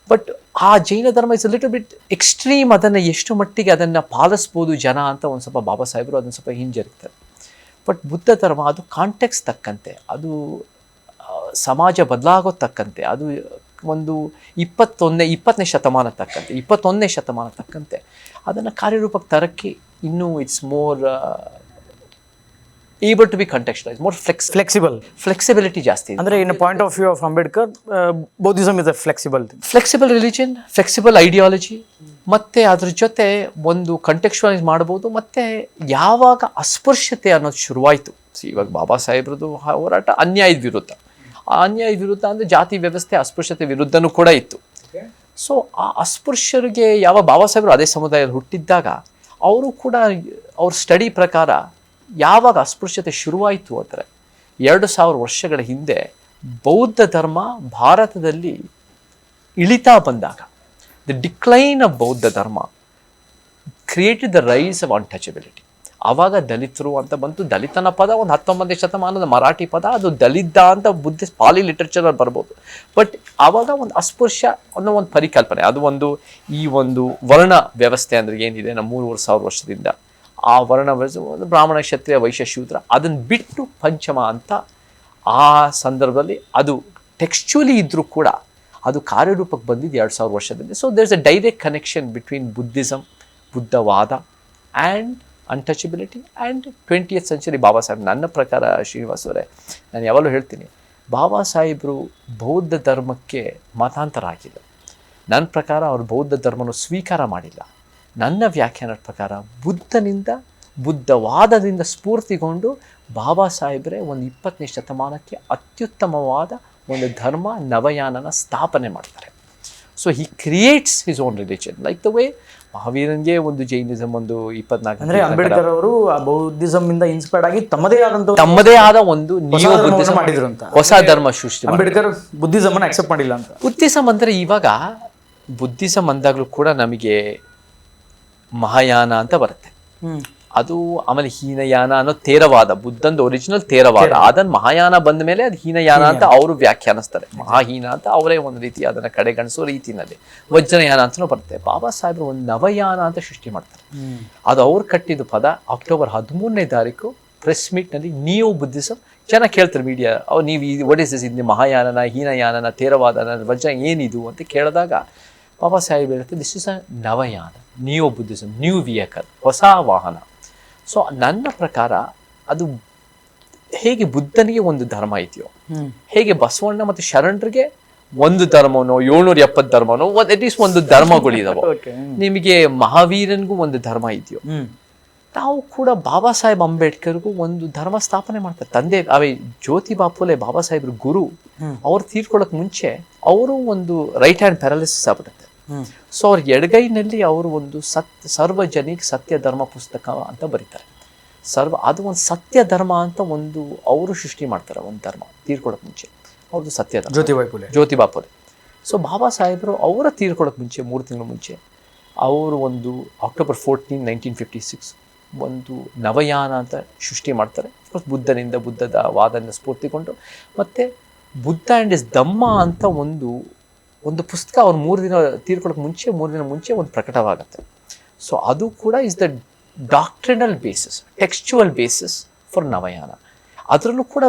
ಬಟ್ ಆ ಜೈನ ಧರ್ಮ ಇಸ್ ಲಿಟಲ್ ಬಿಟ್ ಎಕ್ಸ್ಟ್ರೀಮ್. ಅದನ್ನು ಎಷ್ಟು ಮಟ್ಟಿಗೆ ಅದನ್ನು ಪಾಲಿಸ್ಬೋದು ಜನ ಅಂತ ಒಂದು ಸ್ವಲ್ಪ ಬಾಬಾ ಸಾಹೇಬರು ಅದನ್ನು ಸ್ವಲ್ಪ ಹಿಂಜರಿತಾರೆ. ಬಟ್ ಬುದ್ಧ ಧರ್ಮ ಅದು ಕಾಂಟೆಕ್ಸ್ಟ್ ತಕ್ಕಂತೆ, ಅದು ಸಮಾಜ ಬದಲಾಗೋ ತಕ್ಕಂತೆ, ಅದು ಒಂದು 20ನೇ ಶತಮಾನ ತಕ್ಕಂತೆ 21ನೇ ಶತಮಾನ ತಕ್ಕಂತೆ ಅದನ್ನು ಕಾರ್ಯರೂಪಕ್ಕೆ ತರಕ್ಕೆ ಇನ್ನೂ it's more able to be contextualise, more flexibility ಜಾಸ್ತಿ. ಅಂದರೆ in point of view of Ambedkar, Buddhism is a flexible religion, flexible ideology, ಮತ್ತು ಅದ್ರ ಜೊತೆ ಒಂದು ಕಂಟೆಕ್ಸ್ಚುವಲೈಸ್ ಮಾಡ್ಬೋದು. ಮತ್ತು ಯಾವಾಗ ಅಸ್ಪೃಶ್ಯತೆ ಅನ್ನೋದು ಶುರುವಾಯಿತು, ಇವಾಗ ಬಾಬಾ ಸಾಹೇಬ್ರದ್ದು ಹೋರಾಟ ಅನ್ಯಾಯದ ವಿರುದ್ಧ, ಆ ಅನ್ಯಾಯದ ವಿರುದ್ಧ ಅಂದರೆ ಜಾತಿ ವ್ಯವಸ್ಥೆ ಅಸ್ಪೃಶ್ಯತೆ ವಿರುದ್ಧನೂ ಕೂಡ ಇತ್ತು. ಸೊ ಆ ಅಸ್ಪೃಶ್ಯರಿಗೆ ಯಾವ ಬಾಬಾ ಸಾಹೇಬರು ಅದೇ ಸಮುದಾಯದಲ್ಲಿ ಹುಟ್ಟಿದ್ದಾಗ ಅವರು ಕೂಡ ಅವ್ರ ಸ್ಟಡಿ ಪ್ರಕಾರ ಯಾವಾಗ ಅಸ್ಪೃಶ್ಯತೆ ಶುರುವಾಯಿತು ಅಂದರೆ 2000 ವರ್ಷಗಳ ಹಿಂದೆ ಬೌದ್ಧ ಧರ್ಮ ಭಾರತದಲ್ಲಿ ಇಳಿತಾ ಬಂದಾಗ, ದ ಡಿಕ್ಲೈನ್ ಆಫ್ ಬೌದ್ಧ ಧರ್ಮ created the rise of untouchability. ಆವಾಗ ದಲಿತರು ಅಂತ ಬಂತು. ದಲಿತನ ಪದ ಒಂದು 19ನೇ ಶತಮಾನದ ಮರಾಠಿ ಪದ, ಅದು ದಲಿತ ಅಂತ ಬುದ್ಧಿಸ್ಟ್ ಪಾಲಿ ಲಿಟ್ರೇಚರಲ್ಲಿ ಬರ್ಬೋದು. ಬಟ್ ಆವಾಗ ಒಂದು ಅಸ್ಪೃಶ್ಯ ಅನ್ನೋ ಒಂದು ಪರಿಕಲ್ಪನೆ, ಅದು ಈ ಒಂದು ವರ್ಣ ವ್ಯವಸ್ಥೆ ಅಂದರೆ ಏನಿದೆ ನಮ್ಮ 3,000 ವರ್ಷದಿಂದ, ಆ ವರ್ಣ ವ್ಯವಸ್ಥೆ ಒಂದು ಬ್ರಾಹ್ಮಣ, ಕ್ಷತ್ರಿಯ, ವೈಶ್ಯ, ಶೂದ್ರ, ಅದನ್ನು ಬಿಟ್ಟು ಪಂಚಮ ಅಂತ ಆ ಸಂದರ್ಭದಲ್ಲಿ ಅದು ಟೆಕ್ಸ್ಚುಲಿ ಇದ್ದರೂ ಕೂಡ ಅದು ಕಾರ್ಯರೂಪಕ್ಕೆ ಬಂದಿದ್ದು 2000 ವರ್ಷದಲ್ಲಿ. So there is a direct connection between Buddhism, ಬುದ್ಧವಾದ and untouchability and 20th century Baba Saheb. ನನ್ನ ಪ್ರಕಾರ ಶ್ರೀನಿವಾಸ್ ಅವರೇ, ನಾನು ಯಾವಾಗಲೂ ಹೇಳ್ತೀನಿ, ಬಾಬಾ ಸಾಹೇಬರು ಬೌದ್ಧ ಧರ್ಮಕ್ಕೆ ಮತಾಂತರ ಆಗಿಲ್ಲ. ನನ್ನ ಪ್ರಕಾರ ಅವರು ಬೌದ್ಧ ಧರ್ಮನ ಸ್ವೀಕಾರ ಮಾಡಿಲ್ಲ. ನನ್ನ ವ್ಯಾಖ್ಯಾನದ ಪ್ರಕಾರ ಬುದ್ಧವಾದದಿಂದ ಸ್ಫೂರ್ತಿಗೊಂಡು ಬಾಬಾ ಸಾಹೇಬ್ರೆ ಒಂದು 20ನೇ ಶತಮಾನಕ್ಕೆ ಅತ್ಯುತ್ತಮವಾದ ಒಂದು ಧರ್ಮ ನವಯಾನನ ಸ್ಥಾಪನೆ ಮಾಡ್ತಾರೆ. So he creates his own religion like the way ಮಹಾವೀರನ್ಗೆ ಒಂದು ಜೈನಿಸಮ್ ಒಂದು 24. ಅಂದ್ರೆ ಅಂಬೇಡ್ಕರ್ ಅವರು ಆ ಬೌದ್ಧಿಸಮ್ ಇಂದ ಇನ್ಸ್ಪೈರ್ಡ್ ಆಗಿ ತಮ್ಮದೇ ಆದ ಒಂದು ನಿಯೋ ಬುದ್ಧಿಸಮ್ ಮಾಡಿದ್ರು ಅಂತ, ಹೊಸ ಧರ್ಮ ಸೃಷ್ಟಿ. ಅಂಬೇಡ್ಕರ್ ಬುದ್ಧಿಸಮ್ ಅನ್ನು ಅಕ್ಸೆಪ್ಟ್ ಮಾಡಿಲ್ಲ ಅಂತ. ಬುದ್ಧಿಸಮ್ ಅಂದ್ರೆ ಇವಾಗ ಬುದ್ಧಿಸಮ್ ಅಂದಾಗ್ಲೂ ಕೂಡ ನಮಗೆ ಮಹಾಯಾನ ಅಂತ ಬರುತ್ತೆ. ಅದು ಆಮೇಲೆ ಹೀನಯಾನ ಅನ್ನೋ ತೇರವಾದ, ಬುದ್ಧಂದು ಒರಿಜಿನಲ್ ತೇರವಾದ, ಅದನ್ನ ಮಹಾಯಾನ ಬಂದ ಮೇಲೆ ಅದು ಹೀನಯಾನ ಅಂತ ಅವರು ವ್ಯಾಖ್ಯಾನಿಸ್ತಾರೆ. ಮಹಾಹೀನ ಅಂತ ಅವರೇ ಒಂದು ರೀತಿ ಅದನ್ನ ಕಡೆಗಣಿಸೋ ರೀತಿನಲ್ಲಿ ವಜ್ರಯಾನ ಅಂತಲೂ ಬರುತ್ತೆ. ಬಾಬಾ ಸಾಹೇಬರು ಒಂದು ನವಯಾನ ಅಂತ ಸೃಷ್ಟಿ ಮಾಡ್ತಾರೆ. ಅದು ಅವ್ರು ಕಟ್ಟಿದ ಪದ. ಅಕ್ಟೋಬರ್ 13ನೇ ತಾರೀಕು ಪ್ರೆಸ್ ಮೀಟ್ನಲ್ಲಿ ನಿಯೋ ಬುದ್ಧಿಸಮ್, ಜನ ಕೇಳ್ತಾರೆ ಮೀಡಿಯಾ, ನೀವು ವಾಟ್ ಇಸ್ ದಿಸ್, ಇದು ಮಹಾಯಾನನ, ಹೀನಯಾನನ, ತೇರವಾದನ, ವಜ್ರ ಏನಿದು ಅಂತ ಕೇಳಿದಾಗ ಬಾಬಾ ಸಾಹೇಬ್ ಹೇಳುತ್ತೆ, this is a Navayana, neo Buddhism, new vehicle, ಹೊಸ ವಾಹನ. ಸೊ ನನ್ನ ಪ್ರಕಾರ ಅದು ಹೇಗೆ ಬುದ್ಧನಿಗೆ ಒಂದು ಧರ್ಮ ಇದೆಯೋ, ಹೇಗೆ ಬಸವಣ್ಣ ಮತ್ತು ಶರಣರಿಗೆ ಒಂದು ಧರ್ಮನೋ 770 ಧರ್ಮನೋ ಅಟ್ಲೀಸ್ಟ್ ಒಂದು ಧರ್ಮಗಳಿದಾವೋ, ನಿಮಗೆ ಮಹಾವೀರನ್ಗೂ ಒಂದು ಧರ್ಮ ಇದೆಯೋ, ನಾವು ಕೂಡ ಬಾಬಾ ಸಾಹೇಬ್ ಅಂಬೇಡ್ಕರ್ಗೂ ಒಂದು ಧರ್ಮ ಸ್ಥಾಪನೆ ಮಾಡ್ತಾರೆ. ತಂದೆ ಜ್ಯೋತಿಬಾ ಫುಲೆ ಬಾಬಾ ಸಾಹೇಬ್ರ ಗುರು, ಅವ್ರು ತೀರ್ಕೊಳ್ಳೋಕೆ ಮುಂಚೆ ಅವರು ಒಂದು ರೈಟ್ ಹ್ಯಾಂಡ್ ಪ್ಯಾರಾಲಿಸಿಸ್ ಆಗ್ಬಿಡುತ್ತೆ. ಸೊ ಅವ್ರ ಎಡಗೈನಲ್ಲಿ ಅವರು ಒಂದು ಸಾರ್ವಜನಿಕ ಸತ್ಯ ಧರ್ಮ ಪುಸ್ತಕ ಅಂತ ಬರೀತಾರೆ. ಅದು ಒಂದು ಸತ್ಯ ಧರ್ಮ ಅಂತ ಒಂದು ಅವರು ಸೃಷ್ಟಿ ಮಾಡ್ತಾರೆ, ಒಂದು ಧರ್ಮ ತೀರ್ಕೊಳ್ಳೋಕೆ ಮುಂಚೆ. ಅವ್ರದ್ದು ಸತ್ಯ ಧರ್ಮ, ಜ್ಯೋತಿಬಾ ಫುಲೆ. ಸೊ ಬಾಬಾ ಸಾಹೇಬರು ಅವರ ತೀರ್ಕೊಳ್ಳೋಕೆ ಮುಂಚೆ 3 ತಿಂಗಳ ಮುಂಚೆ ಅವರು ಒಂದು ಅಕ್ಟೋಬರ್ 14, 1956 ಒಂದು ನವಯಾನ ಅಂತ ಸೃಷ್ಟಿ ಮಾಡ್ತಾರೆ. ಬುದ್ಧದ ವಾದದಿಂದ ಸ್ಫೂರ್ತಿಗೊಂಡು, ಮತ್ತು ಬುದ್ಧ ಆ್ಯಂಡ್ ಇಸ್ ಧಮ್ಮ ಅಂತ ಒಂದು ಪುಸ್ತಕ ಅವ್ರು 3 ದಿನ ತೀರ್ಕೊಳ್ಳೋಕೆ ಮುಂಚೆ 3 ದಿನ ಮುಂಚೆ ಒಂದು ಪ್ರಕಟವಾಗುತ್ತೆ. ಸೊ ಅದು ಕೂಡ is the doctrinal basis, textual basis for Navayana. ಅದರಲ್ಲೂ ಕೂಡ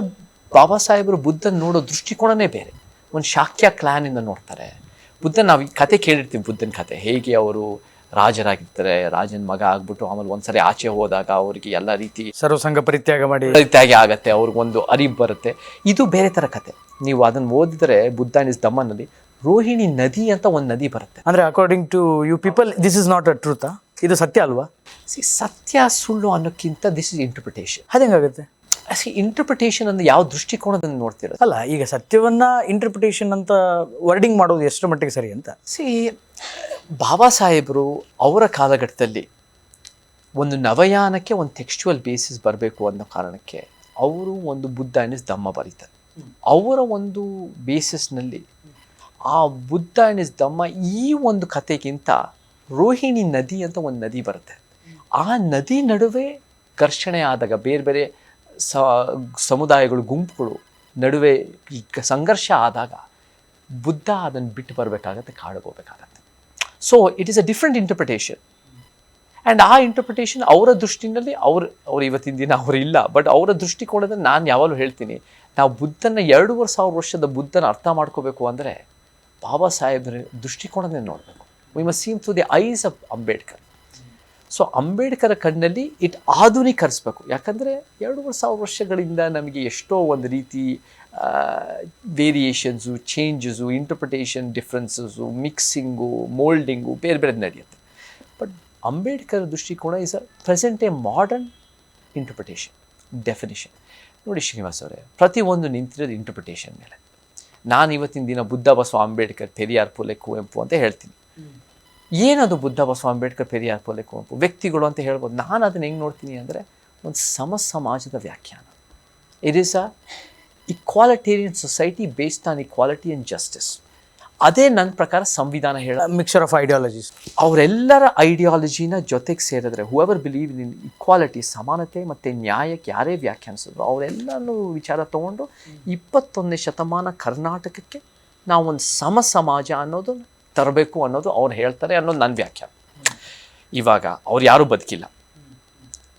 ಬಾಬಾ ಸಾಹೇಬರು ಬುದ್ಧನ ನೋಡೋ ದೃಷ್ಟಿಕೋನನೇ ಬೇರೆ. ಒಂದು ಶಾಕ್ಯ ಕ್ಲಾನಿಂದ ನೋಡ್ತಾರೆ ಬುದ್ಧ. ನಾವು ಈ ಕತೆ ಕೇಳಿರ್ತೀವಿ, ಬುದ್ಧನ ಕತೆ, ಹೇಗೆ ಅವರು ರಾಜರಾಗಿರ್ತಾರೆ, ರಾಜನ ಮಗ ಆಗ್ಬಿಟ್ಟು ಆಮೇಲೆ ಒಂದ್ಸರಿ ಆಚೆ ಹೋದಾಗ ಅವರಿಗೆ ಎಲ್ಲ ರೀತಿ ಸರ್ವಸಂಗ ಪರಿತ್ಯಾಗ ಆಗತ್ತೆ, ಅವ್ರಿಗೊಂದು ಅರಿವು ಬರುತ್ತೆ. ಇದು ಬೇರೆ ಥರ ಕತೆ. ನೀವು ಅದನ್ನು ಓದಿದ್ರೆ ಬುದ್ಧ ಆ್ಯಂಡ್ ಇಸ್ ಧಮ್ಮನಲ್ಲಿ ರೋಹಿಣಿ ನದಿ ಅಂತ ಒಂದು ನದಿ ಬರುತ್ತೆ. ಅಂದ್ರೆ according to you people this is not a truth, ಇದು ಸತ್ಯ ಅಲ್ವಾ? ಸತ್ಯ ಸುಳ್ಳು ಅನ್ನೋಕ್ಕಿಂತ ದಿಸ್ ಇಸ್ ಇಂಟರ್ಪ್ರಿಟೇಷನ್. ಅದೇಂಗಾಗುತ್ತೆ? ಇಂಟರ್ಪ್ರಿಟೇಷನ್ ಅಂದ್ರೆ ಯಾವ ದೃಷ್ಟಿಕೋನದಿಂದ ನೋಡ್ತೀರ? ಅಲ್ಲ, ಈಗ ಸತ್ಯವನ್ನ ಇಂಟರ್ಪ್ರಿಟೇಷನ್ ಅಂತ ವರ್ಡಿಂಗ್ ಮಾಡೋದು ಎಷ್ಟು ಮಟ್ಟಿಗೆ ಸರಿ ಅಂತ. ಬಾಬಾ ಸಾಹೇಬರು ಅವರ ಕಾಲಘಟ್ಟದಲ್ಲಿ ಒಂದು ನವಯಾನಕ್ಕೆ ಒಂದು ಟೆಕ್ಸ್ಚುವಲ್ ಬೇಸಿಸ್ ಬರಬೇಕು ಅನ್ನೋ ಕಾರಣಕ್ಕೆ ಅವರು ಒಂದು ಬುದ್ಧ ಇಸ್ ಧಮ್ಮ ಬರೀತಾರೆ. ಅವರ ಒಂದು ಬೇಸಿಸ್ನಲ್ಲಿ ಆ ಬುದ್ಧ ಇಸ್ ಧಮ್ಮ ಈ ಒಂದು ಕಥೆಗಿಂತ ರೋಹಿಣಿ ನದಿ ಅಂತ ಒಂದು ನದಿ ಬರುತ್ತೆ. ಆ ನದಿ ನಡುವೆ ಘರ್ಷಣೆ ಆದಾಗ ಬೇರೆ ಬೇರೆ ಸಮುದಾಯಗಳು ಗುಂಪುಗಳು ನಡುವೆ ಈ ಸಂಘರ್ಷ ಆದಾಗ ಬುದ್ಧ ಅದನ್ನು ಬಿಟ್ಟು ಬರಬೇಕಾಗತ್ತೆ, ಕಾಡಿಗೆ ಹೋಗ್ಬೇಕಾಗತ್ತೆ. So it is a different interpretation. And ಆ ಇಂಟರ್ಪ್ರಿಟೇಷನ್ ಅವರ ದೃಷ್ಟಿನಲ್ಲಿ ಅವ್ರು ಇವತ್ತಿನ ದಿನ ಅವರು ಇಲ್ಲ, ಬಟ್ ಅವರ ದೃಷ್ಟಿಕೋನದಲ್ಲಿ ನಾನು ಯಾವಾಗಲೂ ಹೇಳ್ತೀನಿ, ನಾವು ಬುದ್ಧನ 2,500 ವರ್ಷದ ಬುದ್ಧನ ಅರ್ಥ ಮಾಡ್ಕೋಬೇಕು ಅಂದರೆ ಬಾಬಾ ಸಾಹೇಬ್ರ ದೃಷ್ಟಿಕೋನನೇ ನೋಡಬೇಕು. We must seem through the eyes of Ambedkar. So Ambedkar ಕಣ್ಣಲ್ಲಿ ಇಟ್ ಆಧುನೀಕರಿಸ್ಬೇಕು. ಯಾಕಂದರೆ 2,500 ವರ್ಷಗಳಿಂದ ನಮಗೆ ಎಷ್ಟೋ ಒಂದು ರೀತಿ variations, changes, interpretation differences, mixing, moulding ಬೇರೆ ಬೇರೆ ನಡೆಯುತ್ತೆ. ಬಟ್ ಅಂಬೇಡ್ಕರ್ ದೃಷ್ಟಿಕೋನ is a present a modern interpretation, definition. ನೋಡಿ ಶ್ರೀನಿವಾಸ್ ಅವರೇ, ಪ್ರತಿಯೊಂದು ನಿಂತಿರೋದು ಇಂಟರ್ಪ್ರಿಟೇಷನ್ ಮೇಲೆ. ನಾನು ಇವತ್ತಿನ ದಿನ ಬುದ್ಧ ಬಸವ ಅಂಬೇಡ್ಕರ್, ಪೆರಿಯಾರ್, ಪುಲೆ, ಕುವೆಂಪು ಅಂತ ಹೇಳ್ತೀನಿ. ಏನದು ಬುದ್ಧ ಬಸವ ಅಂಬೇಡ್ಕರ್, ಪೆರಿಯಾರ್, ಪುಲೆ, ಕುವೆಂಪು ವ್ಯಕ್ತಿಗಳು ಅಂತ ಹೇಳ್ಬೋದು. ನಾನು ಅದನ್ನು ಹೆಂಗೆ ನೋಡ್ತೀನಿ ಅಂದರೆ ಒಂದು ಸಮಾಜದ ವ್ಯಾಖ್ಯಾನ. It is a egalitarian society based on equality and justice. ಅದೇ ನನ್ನ ಪ್ರಕಾರ ಸಂವಿಧಾನ ಹೇಳ ಮಿಕ್ಸರ್ ಆಫ್ ಐಡಿಯಾಲಜೀಸ್. ಅವರೆಲ್ಲರ ಐಡಿಯಾಲಜಿನ ಜೊತೆಗೆ ಸೇರಿದ್ರೆ ಹೂಎವರ್ ಬಿಲೀವ್ ಇನ್ ಇಕ್ವಾಲಿಟಿ, ಸಮಾನತೆ ಮತ್ತು ನ್ಯಾಯಕ್ಕೆ ಯಾರೇ ವ್ಯಾಖ್ಯಾನಿಸಿದ್ರು ಅವರೆಲ್ಲನೂ ವಿಚಾರ ತೊಗೊಂಡು 21ನೇ ಶತಮಾನ ಕರ್ನಾಟಕಕ್ಕೆ ನಾವು ಒಂದು ಸಮಾಜ ಅನ್ನೋದು ತರಬೇಕು ಅನ್ನೋದು ಅವ್ರು ಹೇಳ್ತಾರೆ ಅನ್ನೋದು ನನ್ನ ವ್ಯಾಖ್ಯಾನ. ಇವಾಗ ಅವ್ರು ಯಾರೂ ಬದುಕಿಲ್ಲ,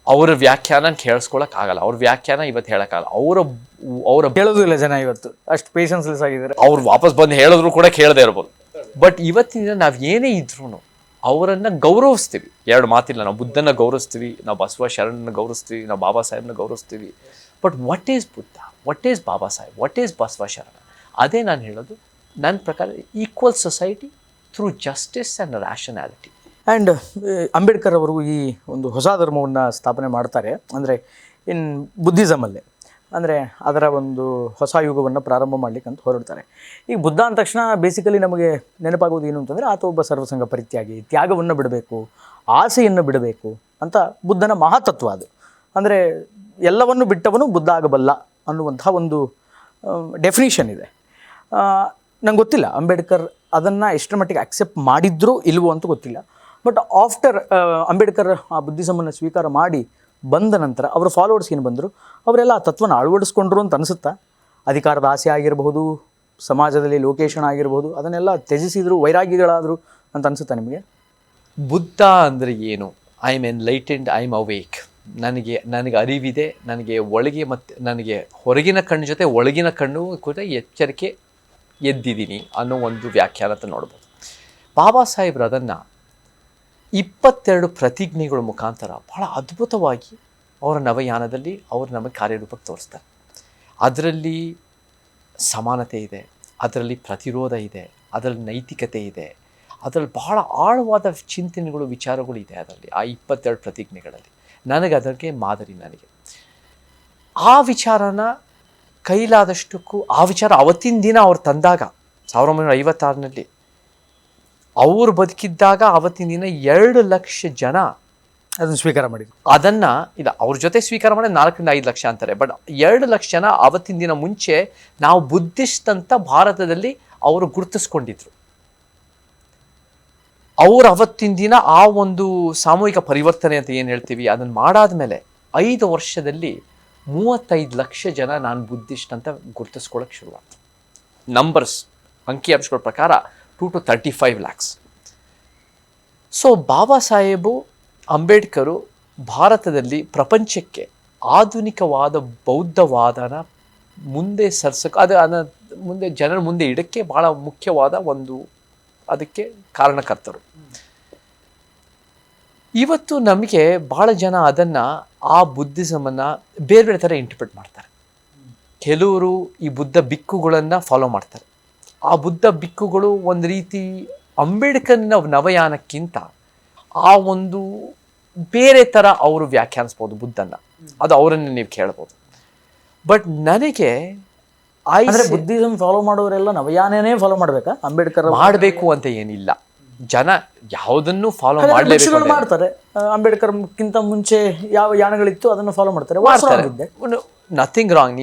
ಅವರ ವ್ಯಾಖ್ಯಾನ ಕೇಳಿಸ್ಕೊಳಕ್ಕಾಗಲ್ಲ, ಅವ್ರ ವ್ಯಾಖ್ಯಾನ ಇವತ್ತು ಹೇಳೋಕ್ಕಾಗಲ್ಲ. ಅವರ ಹೇಳೋದಿಲ್ಲ ಜನ ಇವತ್ತು, ಅಷ್ಟು ಪೇಷನ್ಸ್ಲೆಸ್ ಆಗಿದ್ದಾರೆ. ಅವ್ರು ವಾಪಸ್ ಬಂದು ಹೇಳಿದ್ರು ಕೂಡ ಕೇಳದೇ ಇರ್ಬೋದು. ಬಟ್ ಇವತ್ತಿನ ನಾವು ಏನೇ ಇದ್ರೂ ಅವರನ್ನು ಗೌರವಿಸ್ತೀವಿ. 2 ಮಾತಿಲ್ಲ, ನಾವು ಬುದ್ಧನ ಗೌರವಿಸ್ತೀವಿ, ನಾವು ಬಸವ ಶರಣನ ಗೌರವಿಸ್ತೀವಿ, ನಾವು ಬಾಬಾ ಸಾಹೇಬ್ನ ಗೌರವಿಸ್ತೀವಿ. But what is Buddha, what is Baba Saheb, what is Basava Sharana? ಅದೇ ನಾನು ಹೇಳೋದು. ನನ್ನ ಪ್ರಕಾರ equal society through justice and rationality. And Ambedkar ಅವರು ಈ ಒಂದು ಹೊಸ ಧರ್ಮವನ್ನು ಸ್ಥಾಪನೆ ಮಾಡ್ತಾರೆ, ಅಂದರೆ ಇನ್ ಬುದ್ಧಿಸಮಲ್ಲೇ, ಅಂದರೆ ಅದರ ಒಂದು ಹೊಸ ಯುಗವನ್ನು ಪ್ರಾರಂಭ ಮಾಡಲಿಕ್ಕೆ ಅಂತ ಹೊರಡ್ತಾರೆ. ಈಗ ಬುದ್ಧ ಅಂದ ತಕ್ಷಣ ಬೇಸಿಕಲಿ ನಮಗೆ ನೆನಪಾಗೋದು ಏನು ಅಂತಂದರೆ ಆತ ಒಬ್ಬ ಸರ್ವಸಂಗ ಪರಿತ್ಯಾಗಿ, ತ್ಯಾಗವನ್ನು ಬಿಡಬೇಕು, ಆಸೆಯನ್ನು ಬಿಡಬೇಕು ಅಂತ ಬುದ್ಧನ ಮಹಾತತ್ವ ಅದು. ಅಂದರೆ ಎಲ್ಲವನ್ನು ಬಿಟ್ಟವನು ಬುದ್ಧ ಆಗಬಲ್ಲ ಅನ್ನುವಂಥ ಒಂದು ಡೆಫಿನಿಷನ್ ಇದೆ. ನಂಗೆ ಗೊತ್ತಿಲ್ಲ ಅಂಬೇಡ್ಕರ್ ಅದನ್ನು ಎಷ್ಟರ ಮಟ್ಟಿಗೆ ಅಕ್ಸೆಪ್ಟ್ ಮಾಡಿದ್ರೂ ಇಲ್ವೋ ಅಂತ ಗೊತ್ತಿಲ್ಲ. ಬಟ್ ಆಫ್ಟರ್ ಅಂಬೇಡ್ಕರ್ ಆ ಬುದ್ಧಿಸಮನ್ನು ಸ್ವೀಕಾರ ಮಾಡಿ ಬಂದ ನಂತರ ಅವರ ಫಾಲೋವರ್ಸ್ ಏನು ಬಂದರು, ಅವರೆಲ್ಲ ಆ ತತ್ವನ ಅಳವಡಿಸ್ಕೊಂಡ್ರು ಅಂತ ಅನಿಸುತ್ತಾ? ಅಧಿಕಾರದ ಆಸೆ ಆಗಿರಬಹುದು, ಸಮಾಜದಲ್ಲಿ ಲೋಕೇಶನ್ ಆಗಿರಬಹುದು, ಅದನ್ನೆಲ್ಲ ತ್ಯಜಿಸಿದ್ರು, ವೈರಾಗ್ಯಗಳಾದರು ಅಂತ ಅನಿಸುತ್ತಾ ನಿಮಗೆ? ಬುದ್ಧ ಅಂದರೆ ಏನು? I am enlightened, I am awake. ನನಗೆ ಅರಿವಿದೆ, ನನಗೆ ಒಳಗೆ ಮತ್ತು ನನಗೆ ಹೊರಗಿನ ಕಣ್ಣು ಜೊತೆ ಒಳಗಿನ ಕಣ್ಣು ಕೂಡ ಎಚ್ಚರಿಕೆ ಎದ್ದಿದ್ದೀನಿ ಅನ್ನೋ ಒಂದು ವ್ಯಾಖ್ಯಾನ ಅಂತ ನೋಡ್ಬೋದು. ಬಾಬಾ ಸಾಹೇಬ್ರು ಅದನ್ನು 22 ಪ್ರತಿಜ್ಞೆಗಳ ಮುಖಾಂತರ ಭಾಳ ಅದ್ಭುತವಾಗಿ ಅವರ ನವಯಾನದಲ್ಲಿ ಅವರು ನಮಗೆ ಕಾರ್ಯರೂಪಕ್ಕೆ ತೋರಿಸ್ತಾರೆ. ಅದರಲ್ಲಿ ಸಮಾನತೆ ಇದೆ, ಅದರಲ್ಲಿ ಪ್ರತಿರೋಧ ಇದೆ, ಅದರಲ್ಲಿ ನೈತಿಕತೆ ಇದೆ, ಅದರಲ್ಲಿ ಬಹಳ ಆಳವಾದ ಚಿಂತನೆಗಳು, ವಿಚಾರಗಳು ಇದೆ ಅದರಲ್ಲಿ. ಆ 22 ಪ್ರತಿಜ್ಞೆಗಳಲ್ಲಿ ನನಗೆ ಅದಕ್ಕೆ ಮಾದರಿ. ನನಗೆ ಆ ವಿಚಾರನ ಕೈಲಾದಷ್ಟಕ್ಕೂ ಆ ವಿಚಾರ ಅವತ್ತಿನ ದಿನ ಅವ್ರು ತಂದಾಗ 1956ರಲ್ಲಿ ಅವರು ಬದುಕಿದ್ದಾಗ ಅವತ್ತಿನ ದಿನ 2 ಲಕ್ಷ ಜನ ಅದನ್ನು ಸ್ವೀಕಾರ ಮಾಡಿದ್ರು. ಅದನ್ನು ಇಲ್ಲ, ಅವ್ರ ಜೊತೆ ಸ್ವೀಕಾರ ಮಾಡಿ 4-5 ಲಕ್ಷ ಅಂತಾರೆ. ಬಟ್ 2 ಲಕ್ಷ ಜನ ಅವತ್ತಿನ ದಿನ ಮುಂಚೆ ನಾವು ಬುದ್ಧಿಸ್ಟ್ ಅಂತ ಭಾರತದಲ್ಲಿ ಅವರು ಗುರುತಿಸ್ಕೊಂಡಿದ್ರು. ಅವ್ರು ಅವತ್ತಿನ ದಿನ ಆ ಒಂದು ಸಾಮೂಹಿಕ ಪರಿವರ್ತನೆ ಅಂತ ಏನು ಹೇಳ್ತೀವಿ ಅದನ್ನು ಮಾಡಾದ್ಮೇಲೆ 5 ವರ್ಷದಲ್ಲಿ 35 ಲಕ್ಷ ಜನ ನಾನು ಬುದ್ಧಿಸ್ಟ್ ಅಂತ ಗುರುತಿಸ್ಕೊಳ್ಳೋಕೆ ಶುರುವಾಗ್ತದೆ. ನಂಬರ್ಸ್, ಅಂಕಿಅಂಶಗಳ ಪ್ರಕಾರ 2 to 35 lakhs. ಸೊ ಬಾಬಾ ಸಾಹೇಬು ಅಂಬೇಡ್ಕರು ಭಾರತದಲ್ಲಿ ಪ್ರಪಂಚಕ್ಕೆ ಆಧುನಿಕವಾದ ಬೌದ್ಧವಾದನ ಮುಂದೆ ಮುಂದೆ ಜನರ ಮುಂದೆ ಇಡಕ್ಕೆ ಭಾಳ ಮುಖ್ಯವಾದ ಒಂದು ಅದಕ್ಕೆ ಕಾರಣಕರ್ತರು. ಇವತ್ತು ನಮಗೆ ಭಾಳ ಜನ ಅದನ್ನು ಆ ಬುದ್ಧಿಸಮನ್ನು ಬೇರೆ ಬೇರೆ ಥರ ಇಂಟರ್ಪ್ರಿಟ್ ಮಾಡ್ತಾರೆ. ಕೆಲವರು ಈ ಬುದ್ಧ ಬಿಕ್ಕುಗಳನ್ನು ಫಾಲೋ ಮಾಡ್ತಾರೆ. ಆ ಬುದ್ಧ ಬಿಕ್ಕುಗಳು ಒಂದು ರೀತಿ ಅಂಬೇಡ್ಕರ್ನ ನವಯಾನಕ್ಕಿಂತ ಆ ಒಂದು ಬೇರೆ ಥರ ಅವರು ವ್ಯಾಖ್ಯಾನಿಸ್ಬೋದು ಬುದ್ಧನ. ಅದು ಅವರನ್ನು ನೀವು ಕೇಳ್ಬೋದು. ಬಟ್ ನನಗೆ ಬುದ್ಧಿಸಮ್ ಫಾಲೋ ಮಾಡೋರೆಲ್ಲ ನವಯಾನನೇ ಫಾಲೋ ಮಾಡಬೇಕಾ? ಅಂಬೇಡ್ಕರ್ ಮಾಡಬೇಕು ಅಂತ ಏನಿಲ್ಲ. ಜನ ಯಾವುದನ್ನು ಫಾಲೋ ಭಿಕ್ಷುಗಳು ಮಾಡಲೇಬೇಕು ಮಾಡ್ತಾರೆ. ಅಂಬೇಡ್ಕರ್ಗಿಂತ ಮುಂಚೆ ಯಾವ ಯಾಣಗಳಿತ್ತು ಅದನ್ನು ಫಾಲೋ ಮಾಡ್ತಾರೆ. Nothing wrong.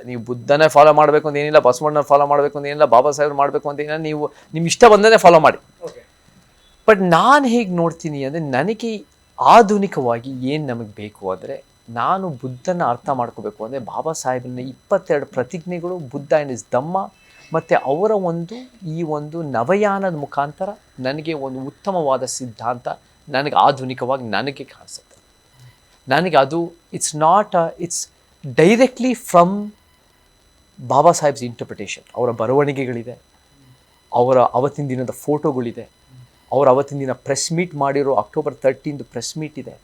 ನೀವು ಬುದ್ಧನೇ ಫಾಲೋ ಮಾಡಬೇಕು ಅಂತ ಏನಿಲ್ಲ, ಬಸವಣ್ಣನ ಫಾಲೋ ಮಾಡಬೇಕು ಅಂತ ಏನಿಲ್ಲ, ಬಾಬಾ ಸಾಹೇಬ್ ಮಾಡಬೇಕು ಅಂತ ಏನಿಲ್ಲ. ನೀವು ನಿಮ್ಮ ಇಷ್ಟ ಬಂದನೇ ಫಾಲೋ ಮಾಡಿ. ಬಟ್ ನಾನು ಹೇಗೆ ನೋಡ್ತೀನಿ ಅಂದರೆ, ನನಗೆ ಆಧುನಿಕವಾಗಿ ಏನು ನಮಗೆ ಬೇಕು ಅಂದರೆ, ನಾನು ಬುದ್ಧನ ಅರ್ಥ ಮಾಡ್ಕೋಬೇಕು ಅಂದರೆ ಬಾಬಾ ಸಾಹೇಬ್ರನ್ನ 22 ಪ್ರತಿಜ್ಞೆಗಳು, ಬುದ್ಧ ಆ್ಯಂಡ್ ಇಸ್ ಧಮ್ಮ, ಮತ್ತು ಅವರ ಈ ಒಂದು ನವಯಾನದ ಮುಖಾಂತರ ನನಗೆ ಒಂದು ಉತ್ತಮವಾದ ಸಿದ್ಧಾಂತ ನನಗೆ ಆಧುನಿಕವಾಗಿ ನನಗೆ ಕಾಣಿಸುತ್ತೆ. ನನಗೆ ಅದು it's directly from Baba Saheb's interpretation. ಅವರ ಬರವಣಿಗೆಗಳಿದೆ, ಅವರ ಅವತ್ತಿನ ದಿನದ ಫೋಟೋಗಳಿದೆ, ಅವರ ಅವತ್ತಿನ ದಿನ ಪ್ರೆಸ್ ಮೀಟ್ ಮಾಡಿರೋ October 13 ಪ್ರೆಸ್ ಮೀಟ್ ಇದೆ.